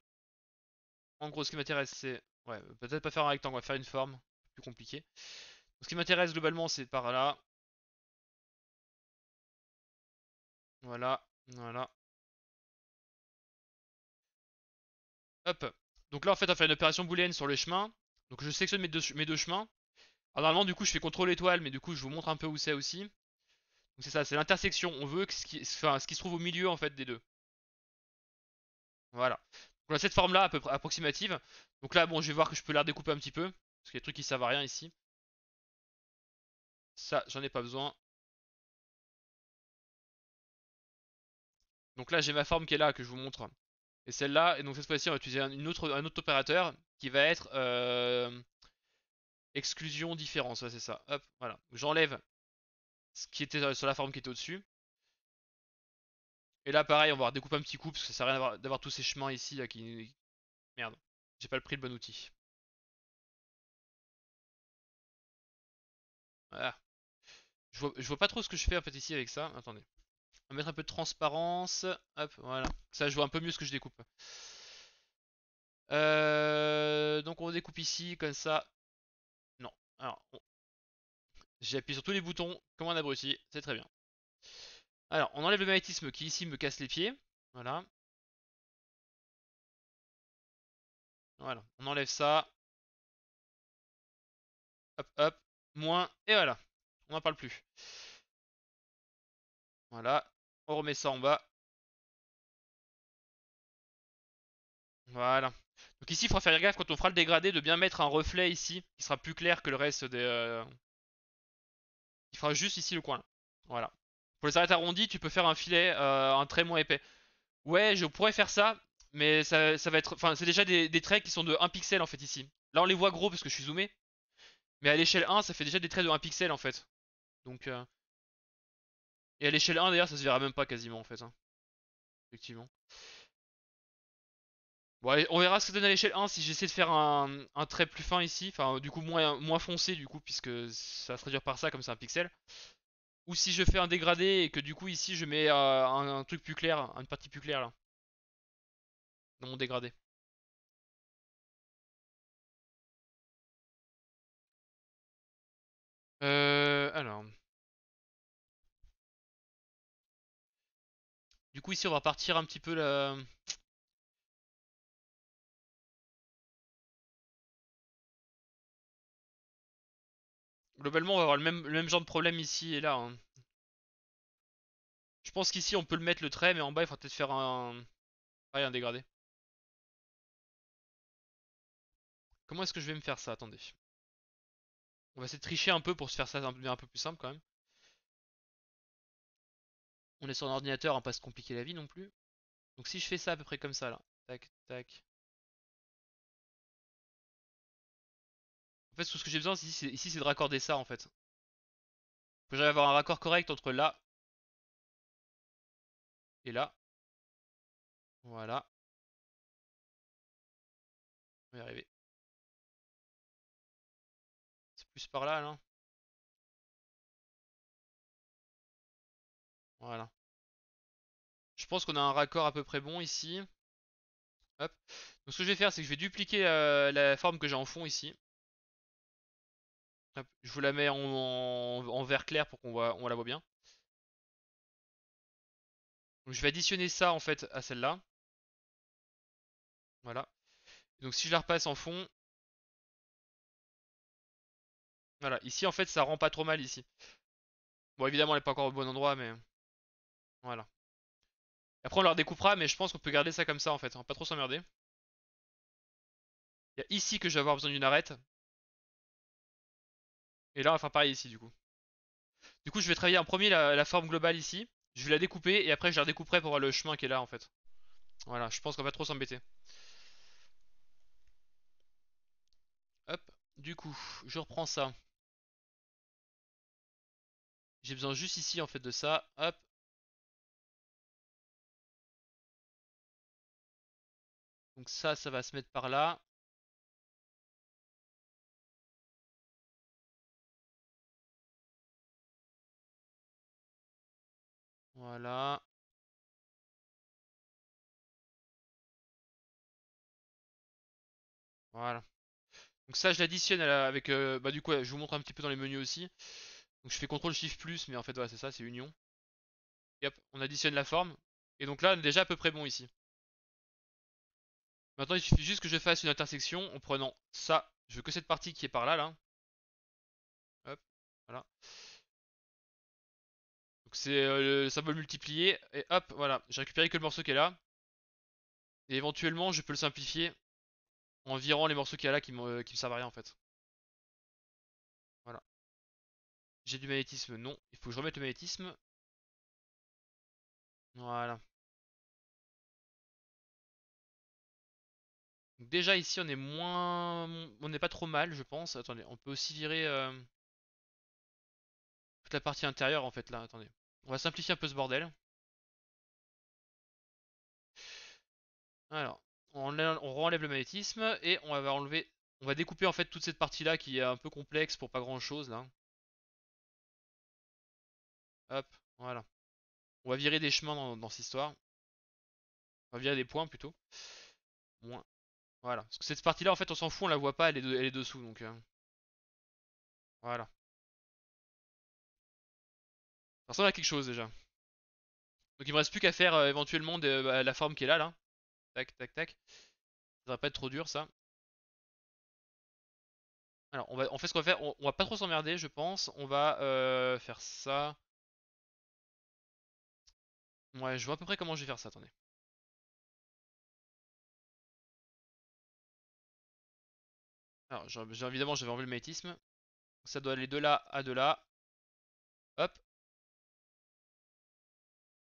En gros, ce qui m'intéresse, c'est... Ouais, peut-être pas faire un rectangle, on va faire une forme, plus compliquée. Donc, ce qui m'intéresse globalement, c'est par là. Voilà, voilà. Hop. Donc là, en fait, on va faire une opération booléenne sur le chemin. Donc je sélectionne mes deux chemins. Alors normalement, du coup, je fais CTRL étoile, mais du coup, je vous montre un peu où c'est aussi. Donc c'est ça, c'est l'intersection. On veut que enfin, ce qui se trouve au milieu, en fait, des deux. Voilà. On a cette forme-là, à peu près approximative. Donc là, bon, je vais voir que je peux la redécouper un petit peu. Parce qu'il y a des trucs qui servent à rien ici. Ça, j'en ai pas besoin. Donc là, j'ai ma forme qui est là, que je vous montre. Et celle-là, et donc cette fois-ci, on va utiliser un autre opérateur qui va être exclusion différence. Ouais, c'est ça. Hop, voilà. J'enlève ce qui était sur la forme qui était au-dessus. Et là, pareil, on va redécouper un petit coup parce que ça sert à rien d'avoir tous ces chemins ici là, qui. Merde, j'ai pas pris le bon outil. Voilà. Je vois pas trop ce que je fais en fait ici avec ça. Attendez. On va mettre un peu de transparence. Hop, voilà. Ça, je vois un peu mieux ce que je découpe. Donc on découpe ici comme ça. Non. Alors, j'ai appuyé sur tous les boutons comme un abruti. C'est très bien. Alors, on enlève le magnétisme qui ici me casse les pieds. Voilà. Voilà. On enlève ça. Hop, hop. Moins. Et voilà. On n'en parle plus. Voilà. On remet ça en bas. Voilà. Donc ici, il faudra faire gaffe quand on fera le dégradé de bien mettre un reflet ici, qui sera plus clair que le reste des. Il fera juste ici le coin là. Voilà. Pour les arêtes arrondies, tu peux faire un filet, un trait moins épais. Ouais, je pourrais faire ça, mais ça va être. Enfin, c'est déjà des traits qui sont de 1 pixel en fait ici. Là, on les voit gros parce que je suis zoomé. Mais à l'échelle 1, ça fait déjà des traits de 1 pixel en fait. Donc. Et à l'échelle 1 d'ailleurs, ça se verra même pas quasiment en fait, hein. Effectivement. Bon, allez, on verra ce que ça donne à l'échelle 1 si j'essaie de faire un trait plus fin ici. Enfin, du coup, moins foncé, du coup, puisque ça va se réduire par ça, comme c'est un pixel. Ou si je fais un dégradé et que du coup, ici, je mets un truc plus clair, une partie plus claire là, dans mon dégradé. Alors. Du coup ici on va repartir un petit peu la... Globalement on va avoir le même genre de problème ici et là, hein. Je pense qu'ici on peut le mettre le trait, mais en bas il faudra peut-être faire pareil, un dégradé. Comment est-ce que je vais me faire ça? Attendez. On va essayer de tricher un peu pour se faire ça un peu plus simple quand même. On est sur un ordinateur, on va pas se compliquer la vie non plus. Donc si je fais ça à peu près comme ça là. Tac, tac. En fait, tout ce que j'ai besoin ici, c'est de raccorder ça en fait. Faut que j'arrive à avoir un raccord correct entre là et là. Voilà. On va y arriver. C'est plus par là, là. Voilà. Je pense qu'on a un raccord à peu près bon ici. Hop. Donc ce que je vais faire, c'est que je vais dupliquer la forme que j'ai en fond ici. Hop. Je vous la mets en vert clair pour on la voit bien. Donc je vais additionner ça en fait à celle-là. Voilà. Donc si je la repasse en fond, voilà. Ici en fait ça rend pas trop mal ici. Bon évidemment elle est pas encore au bon endroit mais voilà. Après on la redécoupera mais je pense qu'on peut garder ça comme ça en fait. On va pas trop s'emmerder. Il y a ici que je vais avoir besoin d'une arête. Et là on va faire pareil ici du coup. Du coup je vais travailler en premier la forme globale ici. Je vais la découper et après je la redécouperai pour voir le chemin qui est là en fait. Voilà, je pense qu'on va pas trop s'embêter. Hop, du coup, je reprends ça. J'ai besoin juste ici en fait de ça. Hop, donc ça va se mettre par là. Voilà, voilà. Donc ça je l'additionne avec... bah du coup ouais, je vous montre un petit peu dans les menus aussi. Donc je fais CTRL SHIFT plus mais en fait voilà c'est ça, c'est union. Et hop, on additionne la forme. Et donc là on est déjà à peu près bon ici. Maintenant il suffit juste que je fasse une intersection en prenant ça. Je veux que cette partie qui est par là là. Hop, voilà. Donc c'est le symbole multiplié. Et hop, voilà. J'ai récupéré que le morceau qui est là. Et éventuellement je peux le simplifier en virant les morceaux qu'il y a là qui me servent à rien en fait. Voilà. J'ai du magnétisme, non. Il faut que je remette le magnétisme. Voilà. Donc déjà ici on est moins... On n'est pas trop mal je pense. Attendez, on peut aussi virer toute la partie intérieure en fait là. Attendez. On va simplifier un peu ce bordel. Alors, on renlève le magnétisme et on va enlever... On va découper en fait toute cette partie là qui est un peu complexe pour pas grand chose là. Hop, voilà. On va virer des chemins dans cette histoire. On va virer des points plutôt. Moins. Voilà. Parce que cette partie là en fait on s'en fout, on la voit pas, elle est dessous donc... voilà. Ça ressemble à quelque chose déjà. Donc il me reste plus qu'à faire éventuellement la forme qui est là, là. Tac, tac, tac. Ça devrait pas être trop dur ça. Alors on fait ce qu'on va faire. On va pas trop s'emmerder, je pense. On va faire ça. Ouais, je vois à peu près comment je vais faire ça. Attendez. Alors évidemment, je vais enlever le magnétisme. Ça doit aller de là à de là. Hop,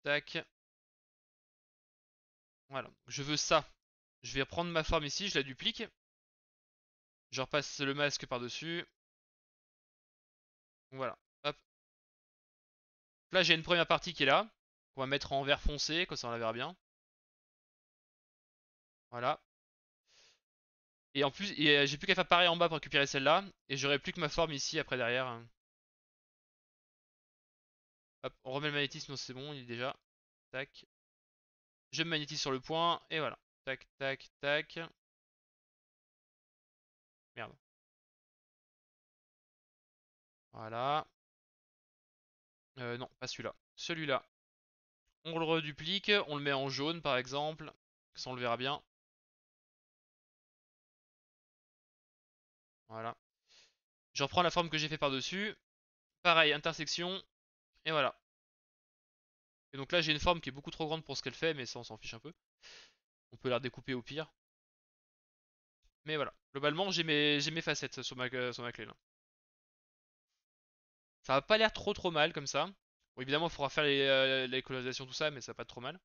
tac. Voilà. Je veux ça. Je vais prendre ma forme ici, je la duplique. Je repasse le masque par-dessus. Voilà. Hop. Là, j'ai une première partie qui est là. On va mettre en vert foncé, comme ça on la verra bien. Voilà. Et en plus, j'ai plus qu'à faire pareil en bas pour récupérer celle-là. Et j'aurai plus que ma forme ici après derrière. Hop, on remet le magnétisme, c'est bon, il est déjà. Tac. Je me magnétise sur le point. Et voilà. Tac, tac, tac. Merde. Voilà. Non, pas celui-là. Celui-là. On le reduplique, on le met en jaune par exemple, ça on le verra bien. Voilà. Je reprends la forme que j'ai fait par-dessus. Pareil, intersection, et voilà. Et donc là j'ai une forme qui est beaucoup trop grande pour ce qu'elle fait, mais ça on s'en fiche un peu. On peut la découper au pire. Mais voilà, globalement j'ai mes facettes sur ma clé là. Ça va pas l'air trop mal comme ça. Bon, évidemment il faudra faire les colorisations tout ça, mais ça va pas être trop mal.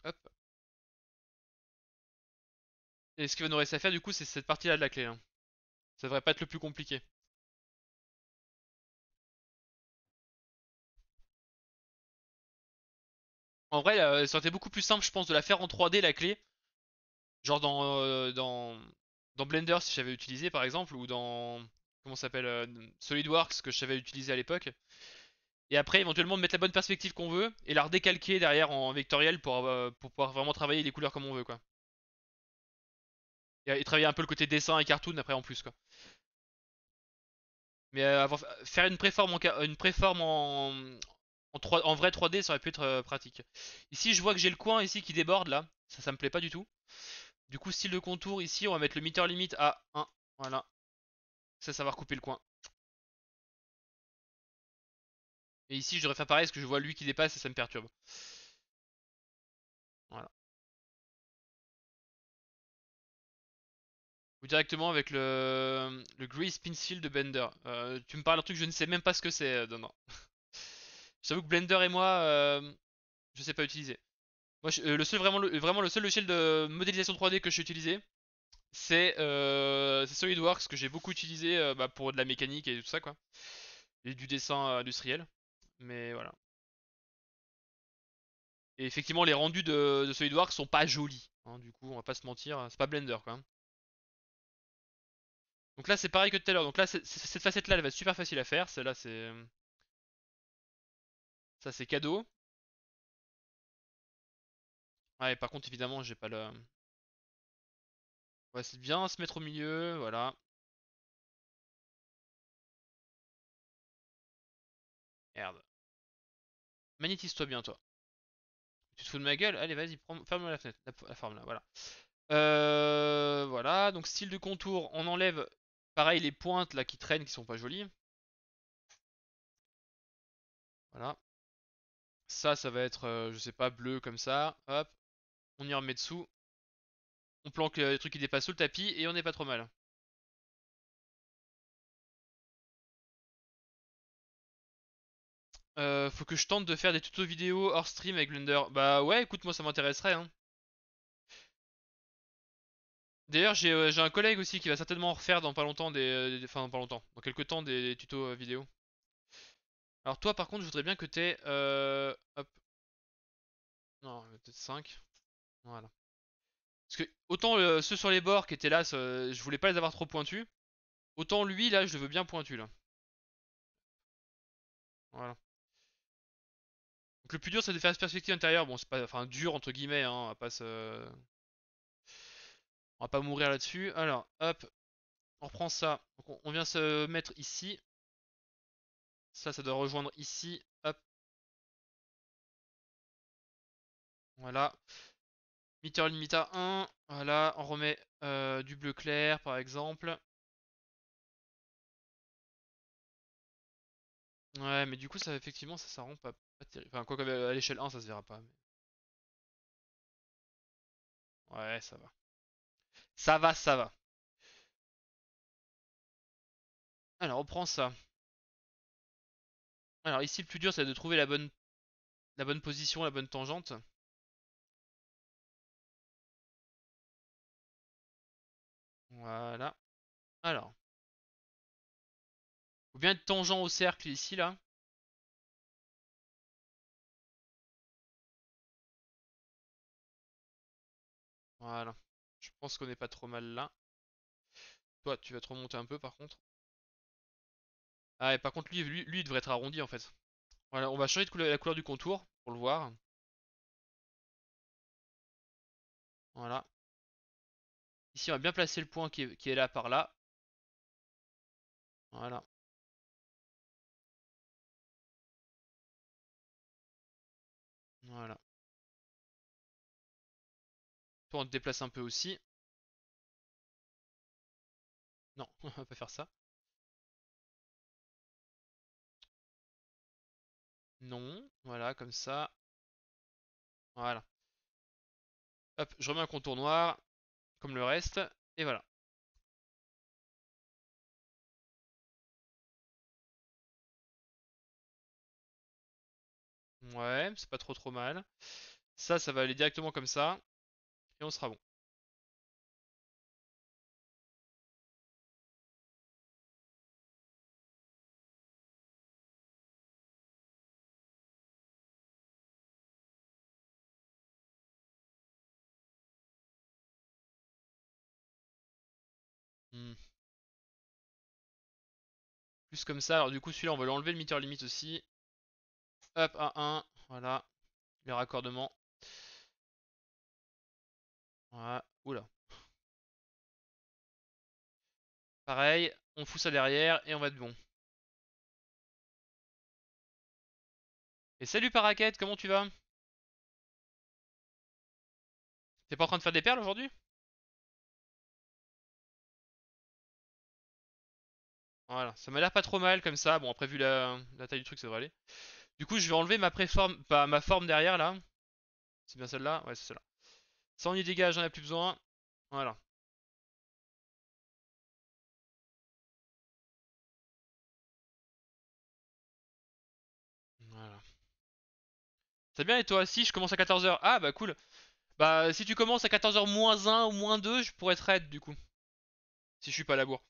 Hop. Et ce qu'il va nous rester à faire du coup c'est cette partie là de la clé, hein. Ça devrait pas être le plus compliqué. En vrai, ça aurait été beaucoup plus simple je pense de la faire en 3D la clé. Genre dans Blender si j'avais utilisé par exemple, ou dans comment ça s'appelle SolidWorks que j'avais utilisé à l'époque. Et après éventuellement de mettre la bonne perspective qu'on veut et la redécalquer derrière en vectoriel pour pouvoir vraiment travailler les couleurs comme on veut quoi. Et travailler un peu le côté dessin et cartoon après en plus quoi. Mais faire une préforme une préforme en vrai 3D ça aurait pu être pratique. Ici je vois que j'ai le coin ici qui déborde là, ça me plaît pas du tout. Du coup style de contour ici on va mettre le meter limit à 1. Voilà, ça va recouper le coin. Et ici je devrais faire pareil parce que je vois lui qui dépasse et ça me perturbe. Voilà. Ou directement avec le Grease Pencil de Blender. Tu me parles d'un truc, je ne sais même pas ce que c'est, non. J'avoue que Blender et moi, je sais pas utiliser. Moi, le seul vraiment le seul logiciel de modélisation 3D que je sais utiliser, c'est SolidWorks que j'ai beaucoup utilisé bah, pour de la mécanique et tout ça quoi, et du dessin industriel. Mais voilà. Et effectivement, les rendus de SolidWorks sont pas jolis, hein, du coup, on va pas se mentir, c'est pas Blender quoi, hein. Donc là, c'est pareil que tout à l'heure. Donc là, cette facette-là, elle va être super facile à faire. Celle-là, c'est ça, c'est cadeau. Ouais, par contre, évidemment, j'ai pas le. Ouais, c'est bien se mettre au milieu, voilà. Merde. Magnétise-toi bien, toi. Tu te fous de ma gueule? Allez, vas-y, ferme la fenêtre, la forme là, voilà. Voilà, donc style de contour, on enlève, pareil, les pointes là qui traînent, qui sont pas jolies. Voilà. Ça va être, je sais pas, bleu comme ça. Hop, on y remet dessous. On planque les trucs qui dépassent sous le tapis et on est pas trop mal. Faut que je tente de faire des tutos vidéo hors stream avec Blender. Bah ouais, écoute, moi ça m'intéresserait, hein. D'ailleurs, j'ai un collègue aussi qui va certainement refaire dans pas longtemps enfin, dans pas longtemps, dans quelques temps des tutos vidéo. Alors toi, par contre, je voudrais bien que t'aies... hop, non, peut-être 5. Voilà. Parce que autant ceux sur les bords qui étaient là, je voulais pas les avoir trop pointus. Autant lui, là, je le veux bien pointu, là. Voilà. Donc le plus dur, c'est de faire cette perspective intérieure. Bon, c'est pas... Enfin, dur, entre guillemets, hein. On va pas mourir là-dessus. Alors, hop, on reprend ça. Donc on vient se mettre ici. Ça doit rejoindre ici. Hop, voilà. Meter limite à 1. Voilà, on remet du bleu clair par exemple. Ouais, mais du coup, ça effectivement, ça rend pas terrible. Enfin, quoi qu'à l'échelle 1, ça se verra pas. Ouais, ça va. Ça va, ça va. Alors, on prend ça. Alors, ici, le plus dur, c'est de trouver la bonne position, la bonne tangente. Voilà. Alors, faut bien être tangent au cercle ici, là. Voilà. Je pense qu'on est pas trop mal là. Toi, tu vas te remonter un peu, par contre. Ah, et par contre, lui, il devrait être arrondi, en fait. Voilà, on va changer la couleur du contour pour le voir. Voilà. Ici, on va bien placer le point qui est là par là. Voilà. Voilà. Toi, on te déplace un peu aussi. Non, on va pas faire ça. Non, voilà, comme ça. Voilà. Hop, je remets un contour noir, comme le reste. Et voilà. Ouais, c'est pas trop mal. Ça va aller directement comme ça. Et on sera bon. Hmm. Plus comme ça. Alors du coup, celui-là, on va lui enlever le meter limite aussi. Hop, A1. Voilà. Les raccordements. Voilà. Oula. Pareil, on fout ça derrière et on va être bon. Et salut Paraquette, comment tu vas? T'es pas en train de faire des perles aujourd'hui? Voilà, ça m'a l'air pas trop mal comme ça. Bon, après, vu la taille du truc, ça devrait aller. Du coup, je vais enlever ma préforme, pas ma forme derrière là. C'est bien celle-là? Ouais, c'est celle-là. Ça, on y dégage, j'en ai plus besoin. Voilà. Voilà. C'est bien, et toi? Si, je commence à 14h. Ah, bah cool. Bah, si tu commences à 14h moins 1 ou moins 2, je pourrais te raid du coup. Si je suis pas à la bourre.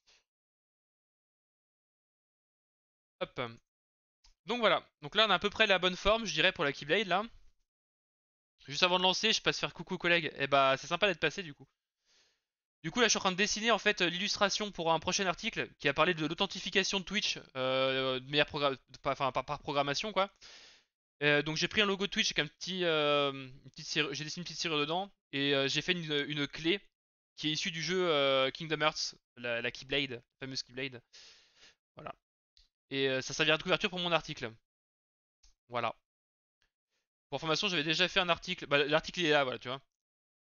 Hop. Donc voilà. Donc là, on a à peu près la bonne forme, je dirais, pour la Keyblade là. Juste avant de lancer, je passe faire coucou collègue. Et bah, c'est sympa d'être passé du coup. Du coup, là, je suis en train de dessiner en fait l'illustration pour un prochain article qui a parlé de l'authentification de Twitch, de meilleure enfin, par programmation quoi. Donc j'ai pris un logo Twitch avec un petit, j'ai dessiné une petite serrure dedans et j'ai fait une clé qui est issue du jeu Kingdom Hearts, la Keyblade, la fameuse Keyblade. Voilà. Et ça servira de couverture pour mon article. Voilà. Pour information, j'avais déjà fait un article. Bah, l'article il est là, voilà, tu vois.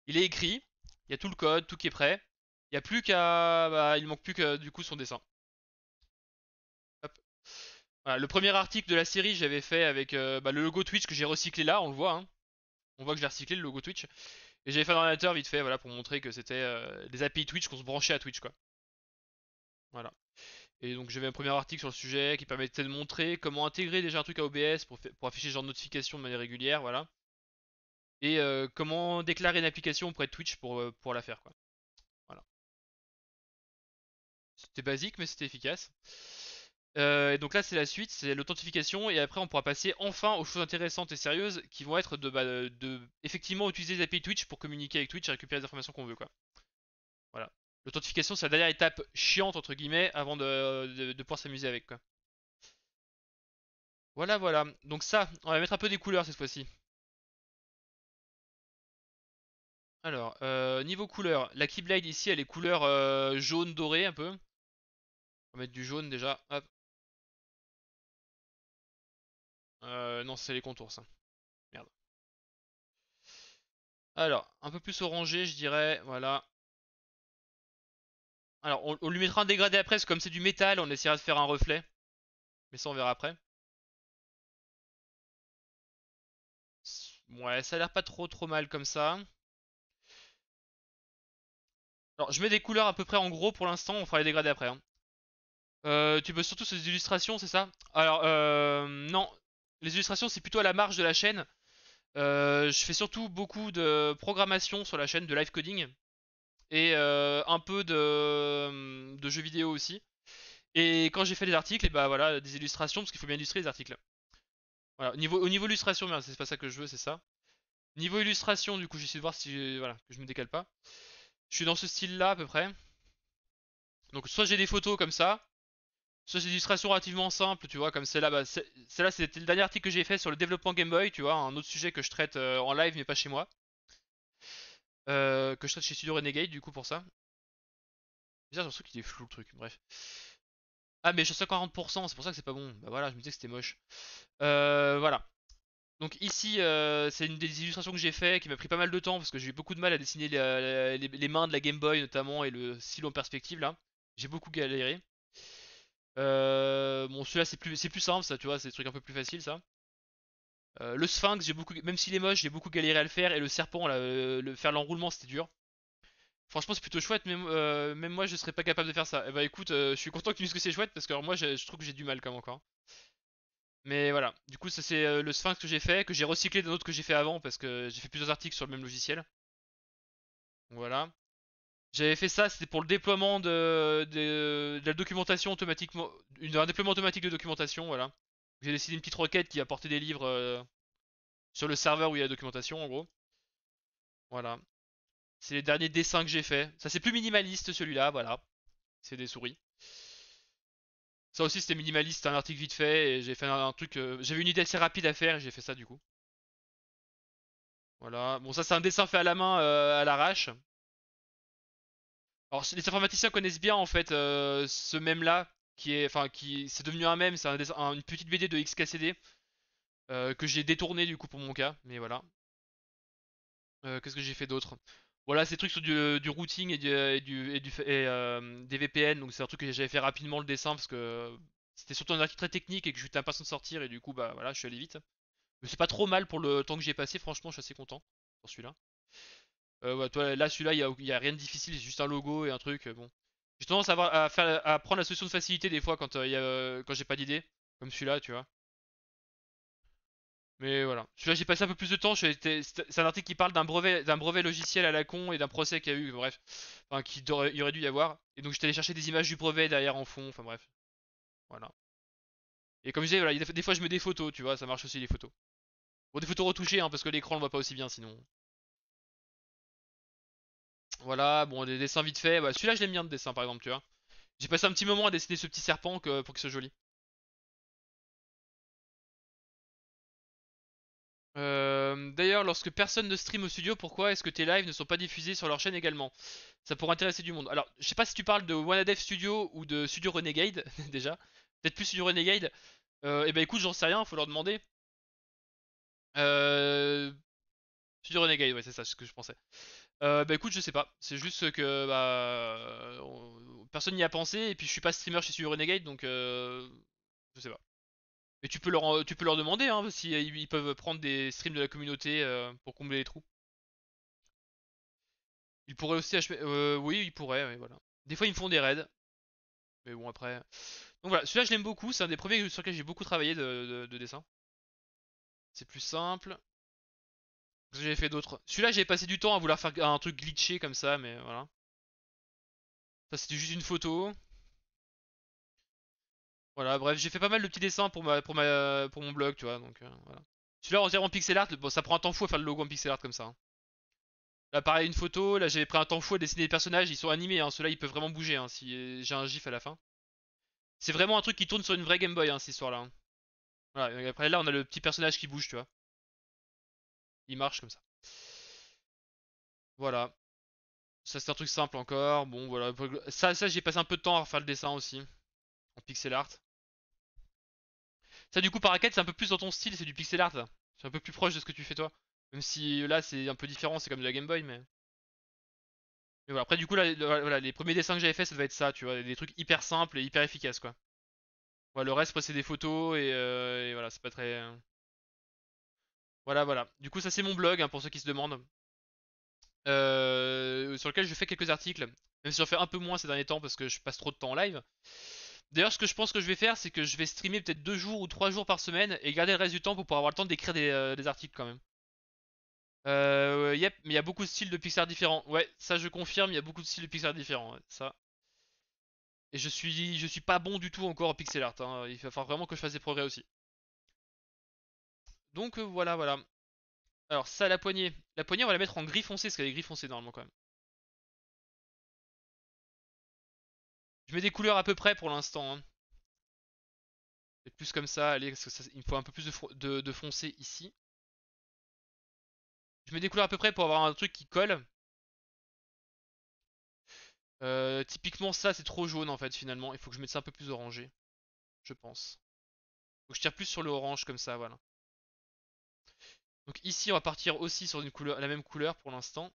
Il est écrit, il y a tout le code, tout qui est prêt. Il y a plus qu'à, bah, il manque plus que du coup son dessin. Hop. Voilà, le premier article de la série, j'avais fait avec bah, le logo Twitch que j'ai recyclé là, on le voit. Hein. On voit que j'ai recyclé le logo Twitch. Et j'avais fait un ordinateur vite fait, voilà, pour montrer que c'était des API Twitch qu'on se branchait à Twitch, quoi. Voilà. Et donc j'avais un premier article sur le sujet qui permettait de montrer comment intégrer déjà un truc à OBS pour afficher ce genre de notification de manière régulière, voilà. Et comment déclarer une application auprès de Twitch pour la faire, quoi. Voilà. C'était basique, mais c'était efficace. Et donc là, c'est la suite, c'est l'authentification, et après, on pourra passer enfin aux choses intéressantes et sérieuses qui vont être de effectivement utiliser les API Twitch pour communiquer avec Twitch et récupérer les informations qu'on veut, quoi. Voilà. L'authentification, c'est la dernière étape chiante, entre guillemets, avant de pouvoir s'amuser avec, quoi. Voilà, voilà. Donc ça, on va mettre un peu des couleurs cette fois-ci. Alors, niveau couleur, la Keyblade ici, elle est couleur jaune doré un peu. On va mettre du jaune déjà. Hop. Non, c'est les contours, ça. Merde. Alors, un peu plus orangé, je dirais. Voilà. Alors, on lui mettra un dégradé après, parce que comme c'est du métal, on essaiera de faire un reflet. Mais ça, on verra après. Ouais, ça a l'air pas trop mal comme ça. Alors, je mets des couleurs à peu près en gros pour l'instant, on fera les dégradés après. Hein. Tu veux surtout ces illustrations, c'est ça? Alors, non. Les illustrations, c'est plutôt à la marge de la chaîne. Je fais surtout beaucoup de programmation sur la chaîne, de live coding. Et un peu de jeux vidéo aussi. Et quand j'ai fait des articles, et bah voilà, des illustrations, parce qu'il faut bien illustrer les articles. Voilà, au niveau illustration, merde, c'est pas ça que je veux, c'est ça. Niveau illustration, du coup, j'essaie de voir si voilà, que je me décale pas. Je suis dans ce style-là à peu près. Donc soit j'ai des photos comme ça, soit j'ai des illustrations relativement simples, tu vois, comme celle-là. Bah, celle-là, c'était le dernier article que j'ai fait sur le développement Game Boy, tu vois, un autre sujet que je traite en live mais pas chez moi. Que je traite chez Studio Renegade, du coup, pour ça. Bizarre, j'ai l'impression qu'il est flou le truc, bref. Ah, mais je suis à 40%, c'est pour ça que c'est pas bon. Bah voilà, je me disais que c'était moche. Voilà. Donc ici, c'est une des illustrations que j'ai fait, qui m'a pris pas mal de temps parce que j'ai eu beaucoup de mal à dessiner les mains de la Game Boy notamment et le stylo en perspective là. J'ai beaucoup galéré. Bon, celui-là c'est plus simple, ça, tu vois, c'est des trucs un peu plus faciles, ça. Le Sphinx, même s'il est moche, j'ai beaucoup galéré à le faire. Et le serpent, là, faire l'enroulement, c'était dur. Franchement, c'est plutôt chouette, mais même moi, je serais pas capable de faire ça. Et bah écoute, je suis content que tu dises que c'est chouette parce que alors, moi, je trouve que j'ai du mal quand même encore. Mais voilà, du coup, ça c'est le Sphinx que j'ai fait, que j'ai recyclé d'un autre que j'ai fait avant parce que j'ai fait plusieurs articles sur le même logiciel. Donc voilà. J'avais fait ça, c'était pour le déploiement de la documentation automatiquement, un déploiement automatique de documentation, voilà. J'ai décidé une petite requête qui apportait des livres sur le serveur où il y a la documentation, en gros. Voilà. C'est les derniers dessins que j'ai fait. Ça c'est plus minimaliste celui-là, voilà. C'est des souris. Ça aussi c'était minimaliste, c'était un article vite fait et j'ai fait un truc. J'avais une idée assez rapide à faire et j'ai fait ça du coup. Voilà. Bon, ça c'est un dessin fait à la main, à l'arrache. Alors les informaticiens connaissent bien en fait ce mème là qui c'est devenu un mème, c'est une petite BD de XKCD que j'ai détourné du coup pour mon cas, mais voilà. Qu'est-ce que j'ai fait d'autre? Voilà, ces trucs sur du routing des VPN, donc c'est un truc que j'avais fait rapidement le dessin parce que c'était surtout un article très technique et que j'étais impatient de sortir et du coup bah voilà, je suis allé vite. Mais c'est pas trop mal pour le temps que j'ai passé, franchement, je suis assez content pour celui-là. Ouais, toi, là, celui-là, y a rien de difficile, c'est juste un logo et un truc. Bon. J'ai tendance à prendre la solution de facilité des fois quand, quand j'ai pas d'idée, comme celui-là, tu vois. Mais voilà. Celui-là, j'ai passé un peu plus de temps. C'est un article qui parle d'un brevet logiciel à la con et d'un procès qu'il y a eu, bref. Enfin, il aurait dû y avoir. Et donc, j'étais allé chercher des images du brevet derrière en fond, enfin bref. Voilà. Et comme je disais, voilà, des fois, je mets des photos, tu vois, ça marche aussi les photos. Bon, des photos retouchées, hein, parce que l'écran le voit pas aussi bien sinon. Voilà, bon, des dessins vite faits. Bah, celui-là, je l'aime bien de dessin, par exemple, tu vois. J'ai passé un petit moment à dessiner ce petit serpent pour qu'il soit joli. D'ailleurs, lorsque personne ne stream au studio, pourquoi est-ce que tes lives ne sont pas diffusés sur leur chaîne également? Ça pourrait intéresser du monde. Alors, je sais pas si tu parles de Wannadev Studio ou de Studio Renegade, déjà. Peut-être plus Studio Renegade. Et bah écoute, j'en sais rien, faut leur demander. Euh... Studio Renegade, ouais, c'est ça, c'est ce que je pensais. Bah écoute, je sais pas. C'est juste que bah personne n'y a pensé et puis je suis pas streamer chez Studio Renegade donc je sais pas. Mais tu peux leur demander hein, si ils peuvent prendre des streams de la communauté pour combler les trous. Ils pourraient aussi acheter. Oui, ils pourraient, ouais, voilà. Des fois, ils me font des raids. Mais bon, après. Donc voilà, celui-là, je l'aime beaucoup. C'est un des premiers sur lesquels j'ai beaucoup travaillé de dessin. C'est plus simple. Parce que j'avais fait d'autres. Celui-là, j'ai passé du temps à vouloir faire un truc glitché comme ça, mais voilà. Ça, c'était juste une photo. Voilà, bref, j'ai fait pas mal de petits dessins pour mon blog, tu vois. Donc voilà. Celui-là, on dirait en pixel art. Bon, ça prend un temps fou à faire le logo en pixel art comme ça, hein. Là, pareil, une photo. Là, j'avais pris un temps fou à dessiner des personnages. Ils sont animés, hein. Ceux-là, ils peuvent vraiment bouger, hein, si j'ai un gif à la fin. C'est vraiment un truc qui tourne sur une vraie Game Boy, hein, cette histoire-là, hein. Voilà, et après là, on a le petit personnage qui bouge, tu vois. Il marche comme ça. Voilà. Ça, c'est un truc simple encore. Bon, voilà. Ça j'ai passé un peu de temps à refaire le dessin aussi. En pixel art. Ça, du coup, Paraquet, c'est un peu plus dans ton style. C'est du pixel art, là. C'est un peu plus proche de ce que tu fais, toi. Même si là, c'est un peu différent. C'est comme de la Game Boy, mais voilà. Après, du coup, là, voilà, les premiers dessins que j'avais fait, ça devait être ça, tu vois. Des trucs hyper simples et hyper efficaces, quoi. Voilà, le reste, après, c'est des photos et voilà, c'est pas très. Voilà, voilà. Du coup, ça, c'est mon blog, hein, pour ceux qui se demandent. Sur lequel je fais quelques articles, même si j'en fais un peu moins ces derniers temps parce que je passe trop de temps en live. D'ailleurs, ce que je pense que je vais faire, c'est que je vais streamer peut-être 2 jours ou 3 jours par semaine et garder le reste du temps pour pouvoir avoir le temps d'écrire des articles quand même. Yep, mais il y a beaucoup de styles de Pixar différents. Ouais, ça je confirme, il y a beaucoup de styles de Pixar différents, ouais, ça. Et je suis pas bon du tout encore en pixel art, hein. Il va falloir vraiment que je fasse des progrès aussi. Donc voilà, voilà. Alors ça, la poignée. La poignée, on va la mettre en gris foncé, parce qu'elle est gris foncé normalement quand même. Je mets des couleurs à peu près pour l'instant, hein. Et plus comme ça, allez, parce que il me faut un peu plus de foncé ici. Je mets des couleurs à peu près pour avoir un truc qui colle. Typiquement ça c'est trop jaune en fait finalement. Il faut que je mette ça un peu plus orangé, je pense. Donc je tire plus sur le orange comme ça, voilà. Donc ici on va partir aussi sur une couleur, la même couleur pour l'instant.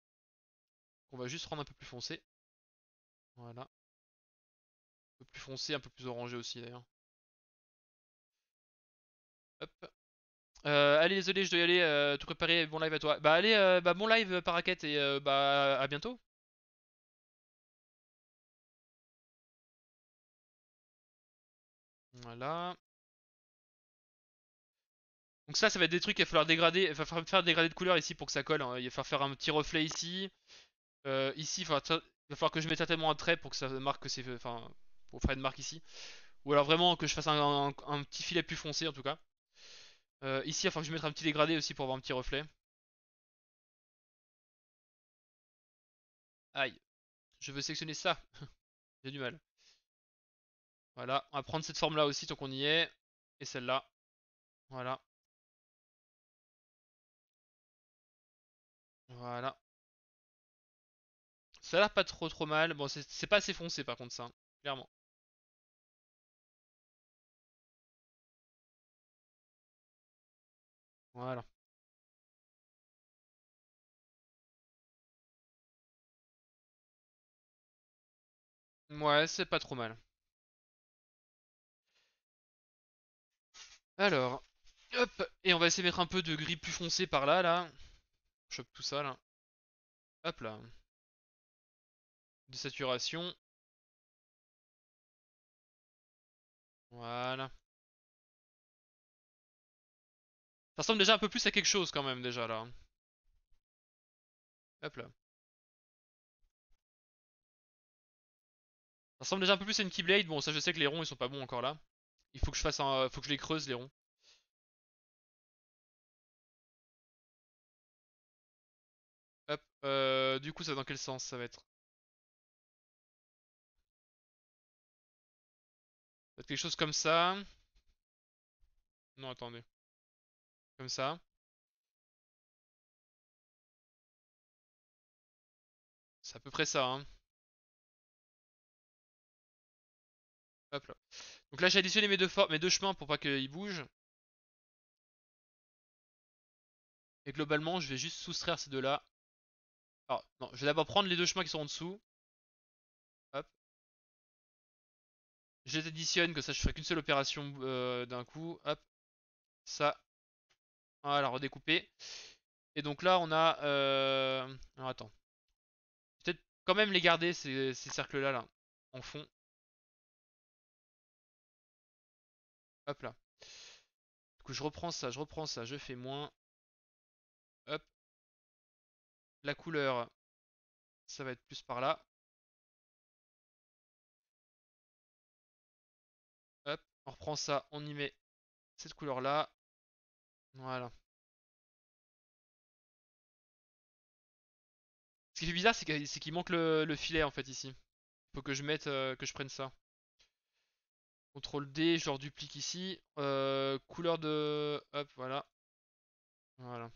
On va juste rendre un peu plus foncé. Voilà. Un peu plus foncé, un peu plus orangé aussi d'ailleurs. Hop. Allez, désolé, je dois y aller, tout préparer, bon live à toi. Bah allez, bah bon live Paraquette et bah à bientôt. Voilà. Donc ça va être des trucs qu'il va falloir dégrader, il va falloir faire dégrader de couleur ici pour que ça colle, hein. Il va falloir faire un petit reflet ici. Ici, il va falloir que je mette certainement un trait pour que ça marque que c'est, enfin, pour faire une marque ici. Ou alors vraiment que je fasse un petit filet plus foncé en tout cas. Ici, il va falloir que je mette un petit dégradé aussi pour avoir un petit reflet. Aïe, je veux sélectionner ça. J'ai du mal. Voilà, on va prendre cette forme là aussi tant qu'on y est. Et celle-là. Voilà. Voilà. Ça a l'air pas trop mal. Bon, c'est pas assez foncé par contre ça, hein, clairement. Voilà. Ouais, c'est pas trop mal. Alors, hop, et on va essayer de mettre un peu de gris plus foncé par là, là. On chope tout ça, là. Hop là. De saturation. Voilà. Ça ressemble déjà un peu plus à quelque chose quand même, déjà, là. Hop là. Ça ressemble déjà un peu plus à une Keyblade. Bon, ça, je sais que les ronds, ils sont pas bons encore là. Il faut que je fasse un... Faut que je les creuse, les ronds. Hop. Du coup, ça va dans quel sens ça va être? Ça va être quelque chose comme ça. Non, attendez. Comme ça. C'est à peu près ça, hein. Hop là. Donc là, j'ai additionné mes deux chemins pour pas qu'ils bougent. Et globalement, je vais juste soustraire ces deux-là. Alors, non, je vais d'abord prendre les deux chemins qui sont en dessous. Hop. Je les additionne, que ça, je ferai qu'une seule opération d'un coup. Hop. Ça. Voilà, redécouper. Et donc là, on a... Alors, attends. Peut-être quand même les garder, ces cercles-là, là. En fond. Hop là. Du coup, je reprends ça, je fais moins. Hop. La couleur, ça va être plus par là. Hop. On reprend ça, on y met cette couleur-là. Voilà. Ce qui fait bizarre, c'est qu'il manque le filet en fait ici. Faut que je mette, que je prenne ça. CTRL D, je le reduplique ici. Couleur de... Hop, voilà. Voilà.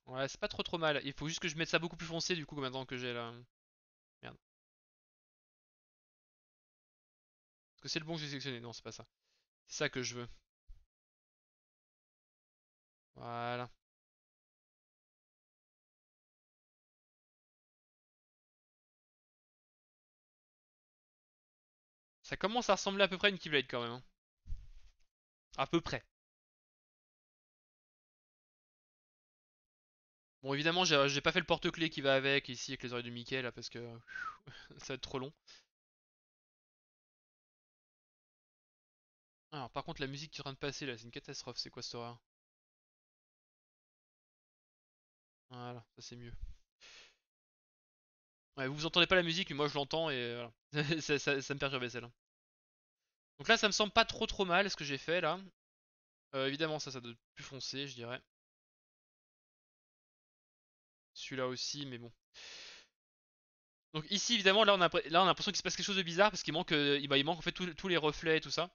Ouais, c'est pas trop mal. Il faut juste que je mette ça beaucoup plus foncé du coup maintenant que j'ai la... Merde. Est-ce que c'est le bon que j'ai sélectionné? Non, c'est pas ça. C'est ça que je veux. Voilà. Ça commence à ressembler à peu près à une Keyblade quand même, hein. À peu près. Bon, évidemment, j'ai pas fait le porte-clés qui va avec ici avec les oreilles de Mickey là parce que ça va être trop long. Alors, par contre, la musique qui est en train de passer là, c'est une catastrophe. C'est quoi cette horreur? Voilà, ça c'est mieux. Ouais, vous entendez pas la musique, mais moi je l'entends et voilà. Ça me perturbait celle-là. Donc là, ça me semble pas trop mal ce que j'ai fait là. Évidemment, ça doit être plus foncé, je dirais. Celui-là aussi, mais bon. Donc ici, évidemment, là, on a l'impression qu'il se passe quelque chose de bizarre parce qu'il manque, il manque en fait tous les reflets et tout ça.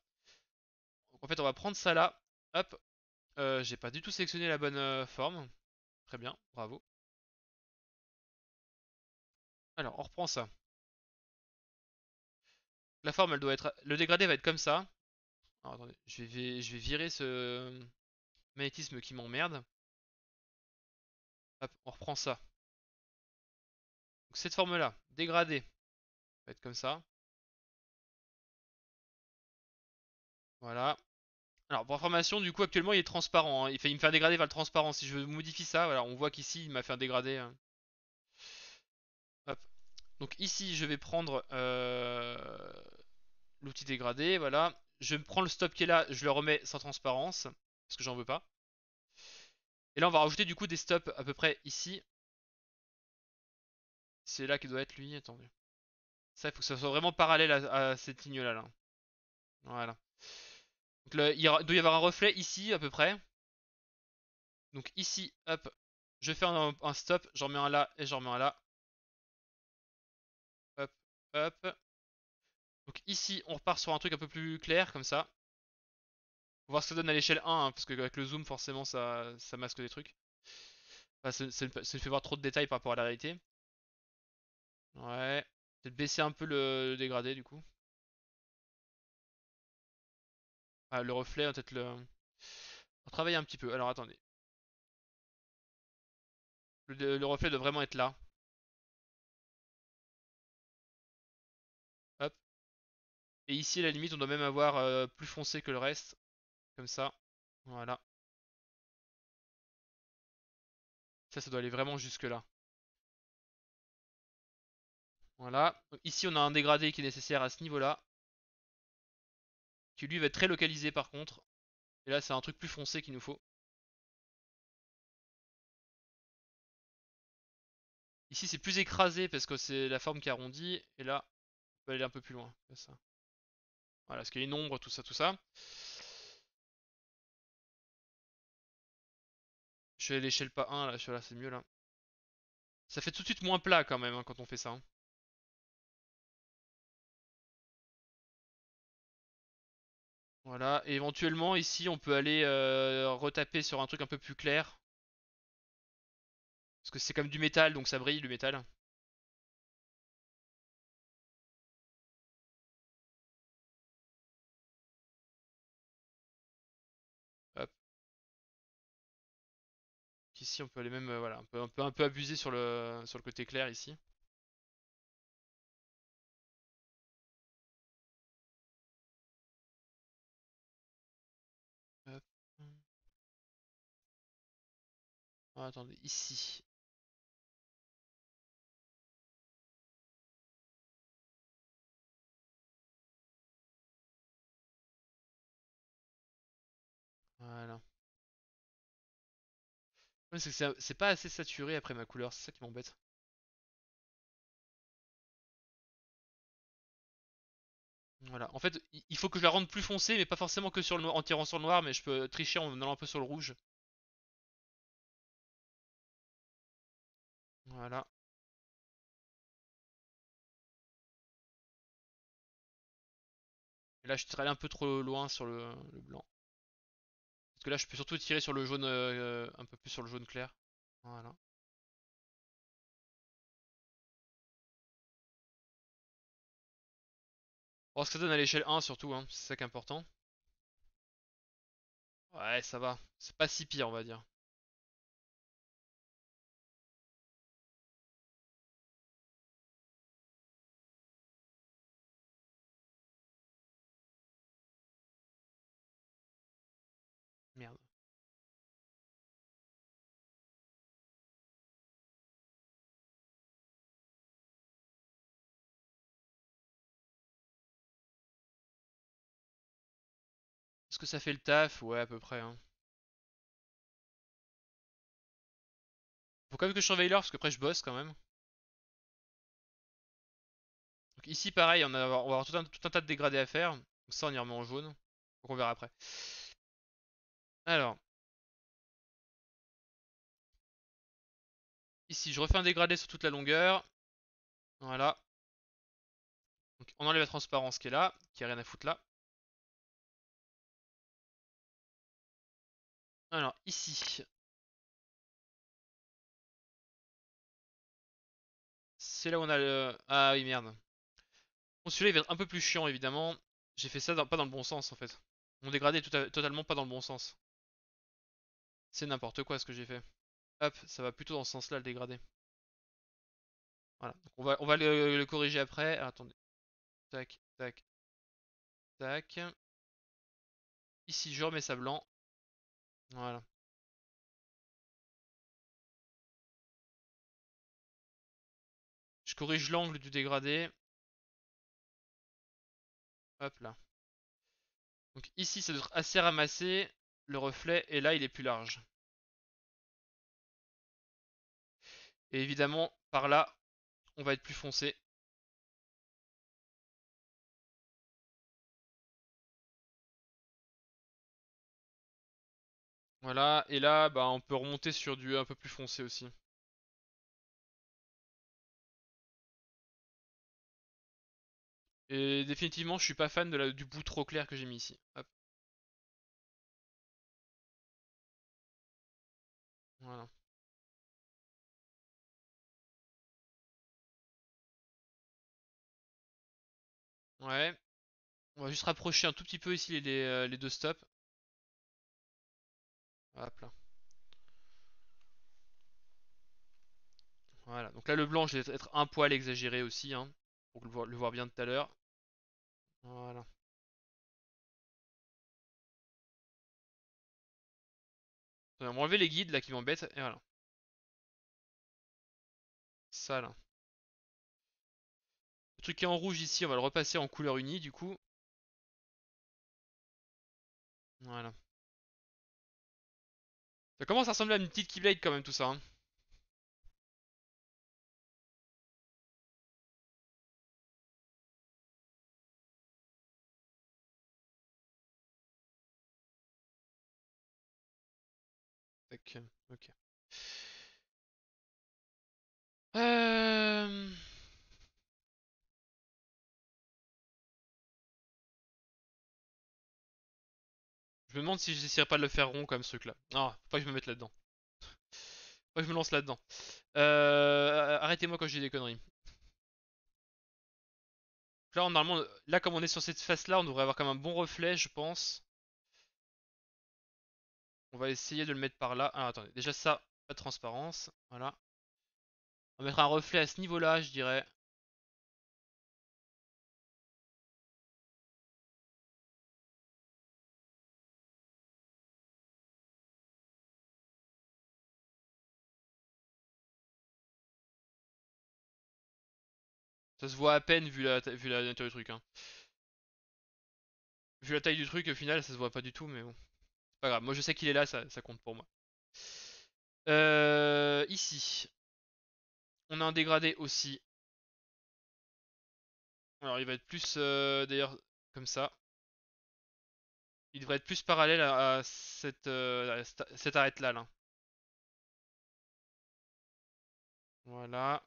Donc en fait, on va prendre ça là. Hop. J'ai pas du tout sélectionné la bonne forme. Très bien, bravo. Alors, on reprend ça. La forme, elle doit être... Le dégradé va être comme ça. Alors attendez, je vais virer ce magnétisme qui m'emmerde. Hop, on reprend ça. Donc cette forme-là, dégradée, va être comme ça. Voilà. Alors pour information, du coup actuellement il est transparent, hein. Il me fait un dégradé vers le transparent. Si je modifie ça, voilà, on voit qu'ici il m'a fait un dégradé, hein. Hop. Donc ici je vais prendre l'outil dégradé, voilà. Je prends le stop qui est là, je le remets sans transparence, parce que j'en veux pas. Et là on va rajouter du coup des stops à peu près ici. C'est là qu'il doit être lui, attendez. Ça, il faut que ça soit vraiment parallèle à cette ligne-là, là. Voilà. Donc doit y avoir un reflet ici à peu près. Donc ici, hop, je fais un stop, j'en mets un là et j'en mets un là. Hop, hop. Donc ici, on repart sur un truc un peu plus clair, comme ça. Faut voir ce que ça donne à l'échelle 1, hein, parce qu'avec le zoom, forcément, ça masque des trucs. Enfin, ça fait voir trop de détails par rapport à la réalité. Ouais. Peut-être baisser un peu le dégradé, du coup. Ah, le reflet, peut-être le... On travaille un petit peu. Alors, attendez. Le reflet doit vraiment être là. Hop. Et ici, à la limite, on doit même avoir plus foncé que le reste. Comme ça. Voilà. Ça doit aller vraiment jusque là. Voilà. Ici, on a un dégradé qui est nécessaire à ce niveau-là. Qui lui va être très localisé par contre. Et là, c'est un truc plus foncé qu'il nous faut. Ici, c'est plus écrasé parce que c'est la forme qui arrondit. Et là, on peut aller un peu plus loin. Comme ça. Voilà, parce qu'il y a une ombre, tout ça, tout ça. Je vais à l'échelle pas 1, là, c'est mieux là. Ça fait tout de suite moins plat quand même, hein, quand on fait ça, hein. Voilà, et éventuellement ici on peut aller retaper sur un truc un peu plus clair. Parce que c'est comme du métal, donc ça brille le métal. Hop. Ici on peut aller même, voilà, un peu abuser sur le côté clair ici. Hop. Ah, attendez, ici. Voilà. Ouais, c'est que c'est pas assez saturé après ma couleur, c'est ça qui m'embête. Voilà. En fait, il faut que je la rende plus foncée, mais pas forcément que sur le noir, en tirant sur le noir, mais je peux tricher en allant un peu sur le rouge. Voilà. Et là, je tire allé un peu trop loin sur le blanc. Parce que là, je peux surtout tirer sur le jaune, un peu plus sur le jaune clair. Voilà. Bon, ce que ça donne à l'échelle 1 surtout, hein, c'est ça qui est important. Ouais, ça va. C'est pas si pire, on va dire. Merde. Est-ce que ça fait le taf? Ouais, à peu près, hein. Faut quand même que je surveille l'heure, parce que après je bosse quand même. Donc ici, pareil, on va avoir tout un tas de dégradés à faire. Donc ça, on y remet en jaune. Donc on verra après. Alors, ici, je refais un dégradé sur toute la longueur. Voilà. Donc on enlève la transparence qui est là, qui a rien à foutre là. Alors, ici, c'est là où on a le... Ah oui, merde. Bon, celui-là il va être un peu plus chiant évidemment. J'ai fait ça pas dans le bon sens en fait. Mon dégradé est totalement pas dans le bon sens. C'est n'importe quoi ce que j'ai fait. Hop, ça va plutôt dans ce sens-là le dégradé. Voilà. Donc on va le corriger après. Alors, attendez. Tac, tac, tac. Ici je remets ça blanc. Voilà. Je corrige l'angle du dégradé. Hop là. Donc ici ça doit être assez ramassé. Le reflet et là il est plus large. Et évidemment par là on va être plus foncé. Voilà. Et là bah on peut remonter sur du un peu plus foncé aussi. Et définitivement je suis pas fan du bout trop clair que j'ai mis ici. Hop. Voilà. Ouais. On va juste rapprocher un tout petit peu ici les deux stops. Hop là. Voilà. Donc là le blanc je vais être un poil exagéré aussi hein, pour le voir bien tout à l'heure. Voilà. On va enlever les guides là qui m'embêtent. Et voilà. Ça là. Le truc qui est en rouge ici, on va le repasser en couleur unie du coup. Voilà. Ça commence à ressembler à une petite Keyblade quand même tout ça, hein. Tac, ok. Euh... Je me demande si j'essaierai pas de le faire rond comme ce truc là. Non, faut pas que je me mette là-dedans. Faut pas que je me lance là-dedans. Arrêtez-moi quand je dis des conneries. Là, normalement, là comme on est sur cette face là, on devrait avoir comme un bon reflet, je pense. On va essayer de le mettre par là. Ah, attendez, déjà ça, pas de transparence. Voilà. On va mettre un reflet à ce niveau-là, je dirais. Ça se voit à peine vu la nature du truc, hein. Vu la taille du truc, au final, ça se voit pas du tout, mais bon. C'est pas grave. Moi, je sais qu'il est là, ça compte pour moi. Ici, on a un dégradé aussi. Alors, il va être plus, d'ailleurs, comme ça. Il devrait être plus parallèle à cette arête-là, là. Voilà.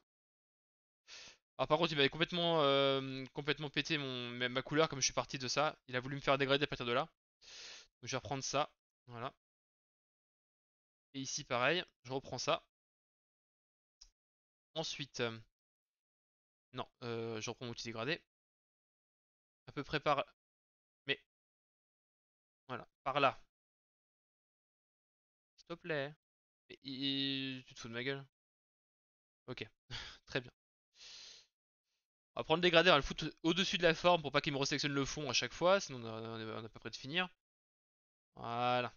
Alors, par contre, il m'avait complètement pété ma couleur comme je suis parti de ça. Il a voulu me faire dégrader à partir de là. Donc, je vais reprendre ça. Voilà. Et ici, pareil. Je reprends ça. Ensuite, non, je reprends mon outil dégradé. À peu près par... Mais, voilà, par là. S'il te plaît. Tu te fous de ma gueule? Ok, très bien. On va prendre le dégradé, on va le foutre au-dessus de la forme pour pas qu'il me resélectionne le fond à chaque fois, sinon on est à peu près de finir. Voilà.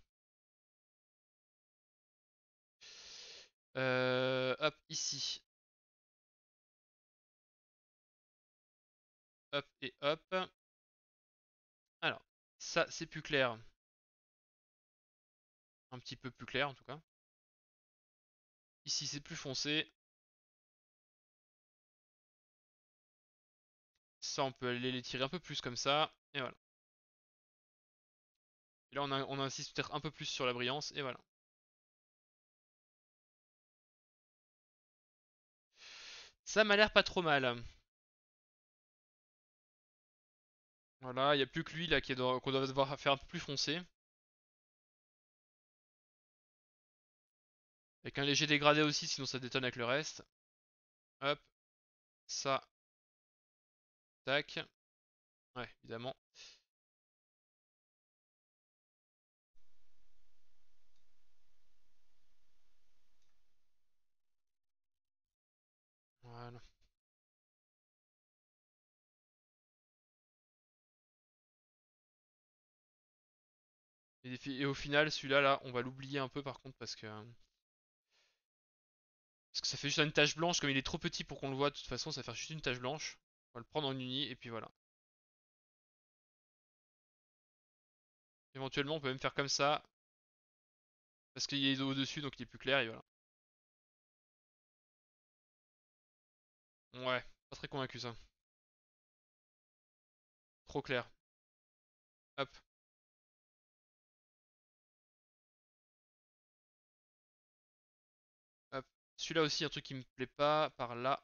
Hop, ici. Hop et hop. Alors, ça c'est plus clair. Un petit peu plus clair en tout cas. Ici c'est plus foncé. Ça on peut aller les tirer un peu plus comme ça. Et voilà. Et là on insiste peut-être un peu plus sur la brillance. Et voilà. Ça m'a l'air pas trop mal. Voilà, il n'y a plus que lui là qu'on doit devoir faire un peu plus foncé. Avec un léger dégradé aussi, sinon ça détonne avec le reste. Hop, ça. Tac. Ouais, évidemment. Voilà. Et au final, celui-là, là, on va l'oublier un peu par contre parce que ça fait juste une tache blanche. Comme il est trop petit pour qu'on le voit, de toute façon, ça va faire juste une tache blanche. On va le prendre en uni et puis voilà. Éventuellement, on peut même faire comme ça parce qu'il y a les os au-dessus, donc il est plus clair et voilà. Ouais, pas très convaincu ça. Trop clair. Hop, hop. Celui-là aussi, un truc qui me plaît pas par là.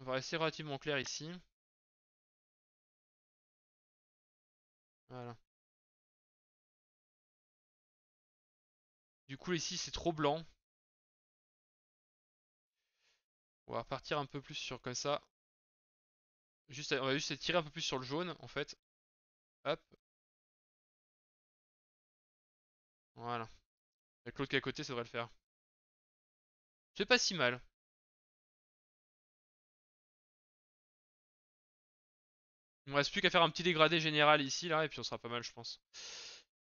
On va rester relativement clair ici. Voilà. Du coup, ici, c'est trop blanc. On va repartir un peu plus sur comme ça. Juste, on va juste tirer un peu plus sur le jaune, en fait. Hop, voilà. Avec l'autre qui est à côté, ça devrait le faire. C'est pas si mal. Il me reste plus qu'à faire un petit dégradé général ici, là, et puis on sera pas mal, je pense.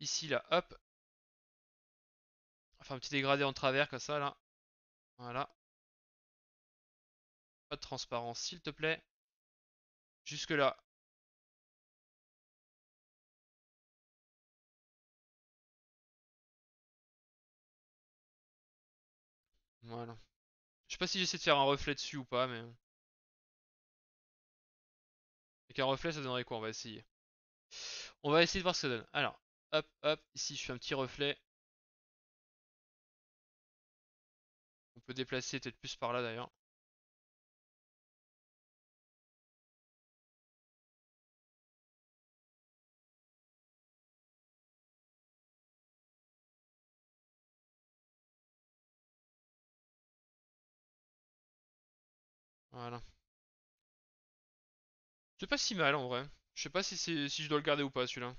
Ici, là, hop. On va faire un petit dégradé en travers, comme ça, là. Voilà. Pas de transparence, s'il te plaît. Jusque là. Voilà. Je sais pas si j'essaie de faire un reflet dessus ou pas, mais... Avec un reflet, ça donnerait quoi? On va essayer. On va essayer de voir ce que ça donne. Alors, hop, hop. Ici, je fais un petit reflet. On peut déplacer peut-être plus par là, d'ailleurs. Voilà. C'est pas si mal, en vrai. Je sais pas si je dois le garder ou pas, celui-là.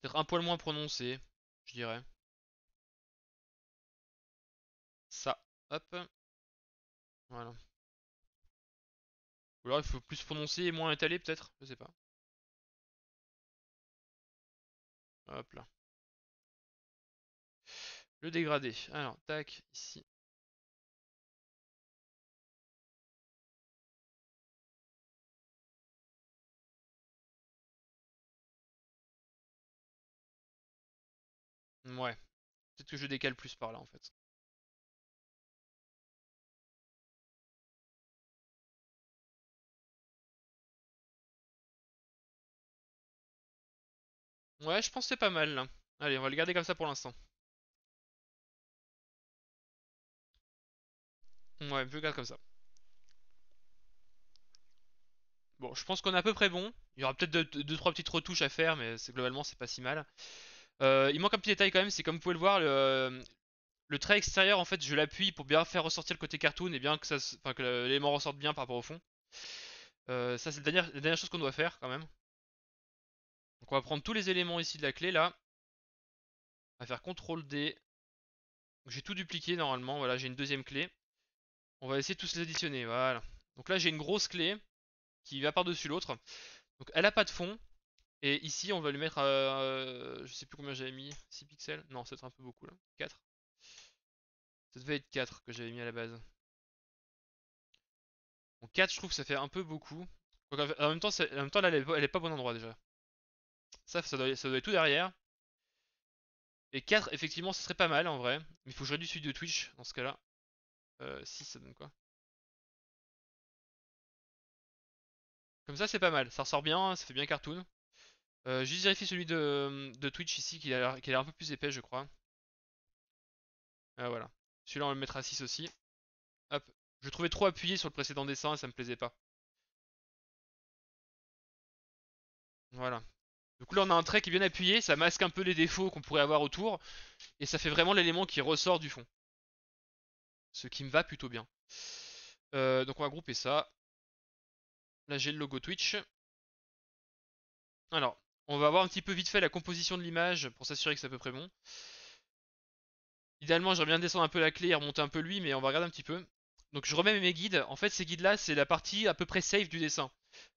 Peut-être un poil moins prononcé, je dirais. Ça. Hop. Voilà. Ou alors il faut plus prononcer et moins étaler peut-être, je sais pas. Hop là. Le dégradé. Alors, tac, ici. Ouais. Peut-être que je décale plus par là en fait. Ouais, je pense que c'est pas mal là. Allez, on va le garder comme ça pour l'instant. Ouais, je le garde comme ça. Bon, je pense qu'on est à peu près bon. Il y aura peut-être deux, trois petites retouches à faire, mais globalement c'est pas si mal. Il manque un petit détail quand même, c'est comme vous pouvez le voir, le trait extérieur en fait je l'appuie pour bien faire ressortir le côté cartoon et bien que enfin, que l'élément ressorte bien par rapport au fond. Ça c'est la dernière chose qu'on doit faire quand même. Donc on va prendre tous les éléments ici de la clé là. On va faire CTRL D. Donc j'ai tout dupliqué normalement, voilà j'ai une deuxième clé. On va essayer de tous les additionner, voilà. Donc là j'ai une grosse clé qui va par-dessus l'autre. Donc elle a pas de fond. Et ici on va lui mettre, je sais plus combien j'avais mis, 6 pixels. Non c'est un peu beaucoup là, 4. Ça devait être 4 que j'avais mis à la base. Donc 4 je trouve que ça fait un peu beaucoup. Donc, en même temps là elle est pas au bon endroit déjà. Ça doit être tout derrière. Et 4 effectivement ce serait pas mal en vrai. Mais il faut que je réduise celui de Twitch dans ce cas là. 6 ça donne quoi? Comme ça c'est pas mal, ça ressort bien, ça fait bien cartoon. Juste vérifier celui de Twitch ici qui a l'air un peu plus épais je crois. Ah voilà. Celui-là on va le mettre à 6 aussi. Hop. Je trouvais trop appuyé sur le précédent dessin et ça me plaisait pas. Voilà. Du coup là on a un trait qui est bien appuyé, ça masque un peu les défauts qu'on pourrait avoir autour, et ça fait vraiment l'élément qui ressort du fond. Ce qui me va plutôt bien. Donc on va grouper ça. Là j'ai le logo Twitch. Alors, on va voir un petit peu vite fait la composition de l'image pour s'assurer que c'est à peu près bon. Idéalement j'aimerais bien descendre un peu la clé et remonter un peu lui, mais on va regarder un petit peu. Donc je remets mes guides. En fait ces guides là c'est la partie à peu près safe du dessin.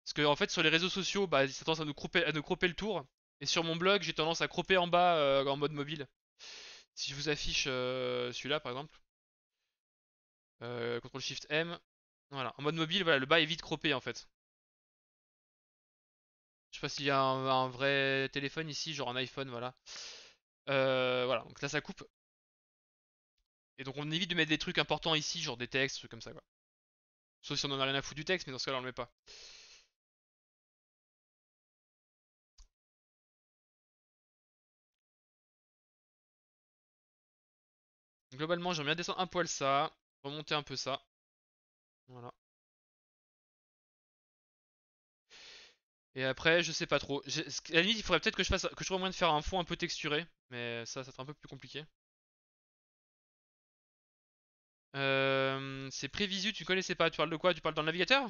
Parce que en fait sur les réseaux sociaux, bah, ça a tendance à nous cropper le tour. Et sur mon blog j'ai tendance à cropper en bas en mode mobile. Si je vous affiche celui-là par exemple, CTRL SHIFT M, voilà, en mode mobile, voilà, le bas est vite croppé en fait. Je sais pas s'il y a un vrai téléphone ici, genre un iPhone, voilà. Voilà, donc là ça coupe. Et donc on évite de mettre des trucs importants ici, genre des textes, trucs comme ça quoi. Sauf si on en a rien à foutre du texte, mais dans ce cas là on le met pas. Globalement j'aime bien descendre un poil ça, remonter un peu ça. Voilà. Et après, je sais pas trop. À la limite, il faudrait peut-être que je trouve moyen de faire un fond un peu texturé, mais ça sera un peu plus compliqué. C'est Prévisu, tu connaissais pas. Tu parles de quoi? Tu parles dans le navigateur?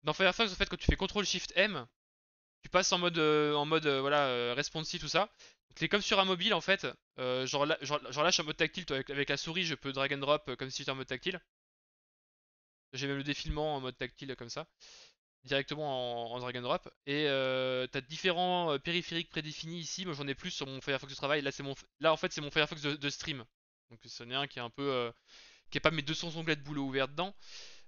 Dans Firefox, en fait, quand tu fais CTRL SHIFT M, tu passes en mode voilà, responsive, tout ça. Donc, c'est comme sur un mobile, en fait. Genre là, je suis en mode tactile. Toi, avec la souris, je peux drag and drop comme si j'étais en mode tactile. J'ai même le défilement en mode tactile, comme ça. Directement en drag and drop. Et t'as différents périphériques prédéfinis ici. Moi, j'en ai plus sur mon Firefox de travail. Là, en fait, c'est mon Firefox de stream. Donc, c'en est un qui est un peu. Qui est pas mes 200 onglets de boulot ouverts dedans.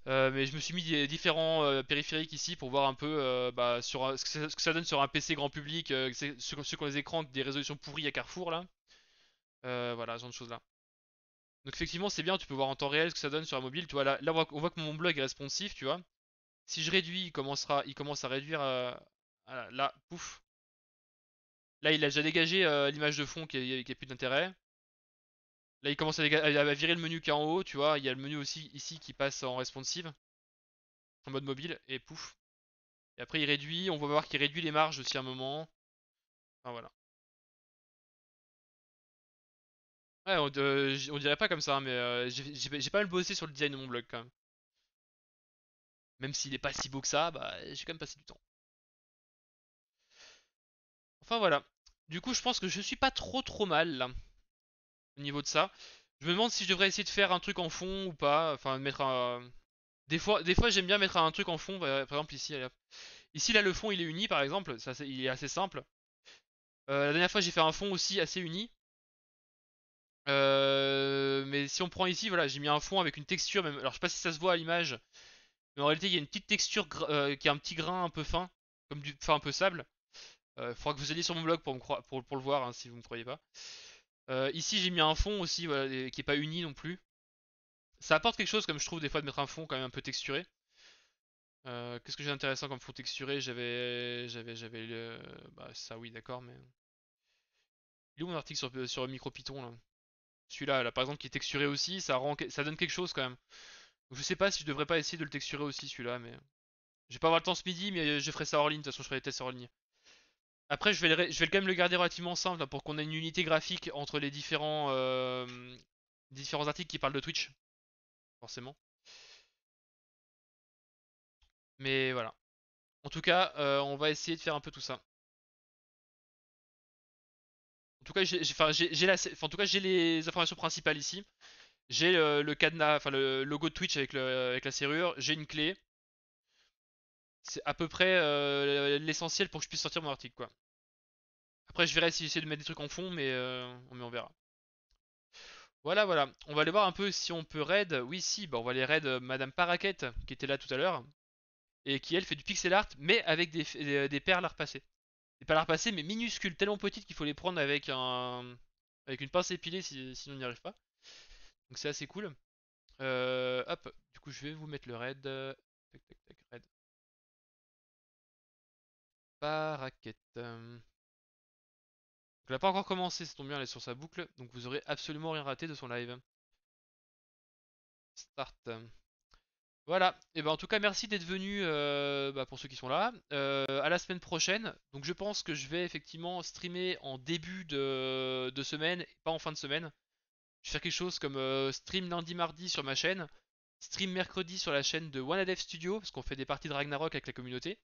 Mais je me suis mis des différents périphériques ici pour voir un peu bah, ce que ça donne sur un PC grand public, ceux qui ont les écrans avec des résolutions pourries à Carrefour là. Voilà, ce genre de choses là. Donc effectivement c'est bien, tu peux voir en temps réel ce que ça donne sur un mobile. Tu vois là, on voit que mon blog est responsif, tu vois. Si je réduis, il commence à réduire. Voilà, là, pouf. Là il a déjà dégagé l'image de fond qui est plus d'intérêt. Là il commence à virer le menu qui est en haut, tu vois. Il y a le menu aussi ici qui passe en responsive, en mode mobile, et pouf. Et après il réduit, on va voir qu'il réduit les marges aussi à un moment. Enfin voilà. Ouais, on dirait pas comme ça, hein, mais j'ai pas mal bossé sur le design de mon blog quand même. Même s'il est pas si beau que ça, bah j'ai quand même passé du temps. Enfin voilà. Du coup je pense que je suis pas trop mal là, au niveau de ça. Je me demande si je devrais essayer de faire un truc en fond ou pas. Enfin mettre un. Des fois j'aime bien mettre un truc en fond, par exemple ici. Allez, hop. Ici là le fond il est uni par exemple, il est assez simple. La dernière fois j'ai fait un fond aussi assez uni. Mais si on prend ici, voilà, j'ai mis un fond avec une texture même. Alors je sais pas si ça se voit à l'image, mais en réalité il y a une petite texture qui a un petit grain un peu fin, enfin un peu sable. Faudra que vous alliez sur mon blog pour pour le voir hein, si vous me croyez pas. Ici j'ai mis un fond aussi, voilà, qui est pas uni non plus. Ça apporte quelque chose comme je trouve des fois de mettre un fond quand même un peu texturé. Qu'est-ce que j'ai d'intéressant comme fond texturé? J'avais bah ça oui d'accord, mais il est où mon article sur MicroPython là? Celui-là, là, par exemple, qui est texturé aussi, ça donne quelque chose quand même. Donc, je sais pas si je devrais pas essayer de le texturer aussi celui-là, mais je vais pas avoir le temps ce midi, mais je ferai ça hors ligne. De toute façon, je ferai les tests hors ligne. Après, je vais quand même le garder relativement simple hein, pour qu'on ait une unité graphique entre les différents articles qui parlent de Twitch, forcément. Mais voilà. En tout cas, on va essayer de faire un peu tout ça. En tout cas, enfin, en tout cas, j'ai les informations principales ici. J'ai le cadenas, enfin le logo de Twitch avec la serrure. J'ai une clé. C'est à peu près l'essentiel pour que je puisse sortir mon article, quoi. Après, je verrai si j'essaie de mettre des trucs en fond, mais on verra. Voilà, voilà. On va aller voir un peu si on peut raid. Oui, si, bah on va aller raid Madame Paraquette, qui était là tout à l'heure, et qui elle fait du pixel art, mais avec des perles à repasser. Des perles à repasser, mais minuscules, tellement petites qu'il faut les prendre avec une pince épilée, sinon on n'y arrive pas. Donc c'est assez cool. Hop, du coup je vais vous mettre le raid. Tac, tac, tac, raid. Paraquette. Donc elle a pas encore commencé, ça tombe bien, elle est sur sa boucle, donc vous aurez absolument rien raté de son live. Start. Voilà, et ben en tout cas merci d'être venu pour ceux qui sont là. À la semaine prochaine. Donc je pense que je vais effectivement streamer en début de semaine et pas en fin de semaine. Je vais faire quelque chose comme stream lundi mardi sur ma chaîne, stream mercredi sur la chaîne de OneAdev Studio, parce qu'on fait des parties de Ragnarok avec la communauté.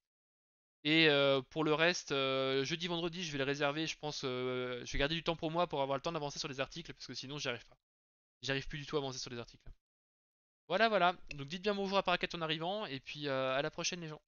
Et pour le reste, jeudi vendredi je vais le réserver, je pense je vais garder du temps pour moi pour avoir le temps d'avancer sur les articles, parce que sinon j'y arrive pas. J'y arrive plus du tout à avancer sur les articles. Voilà, voilà. Donc dites bien bonjour à Paraquet en arrivant, et puis à la prochaine les gens.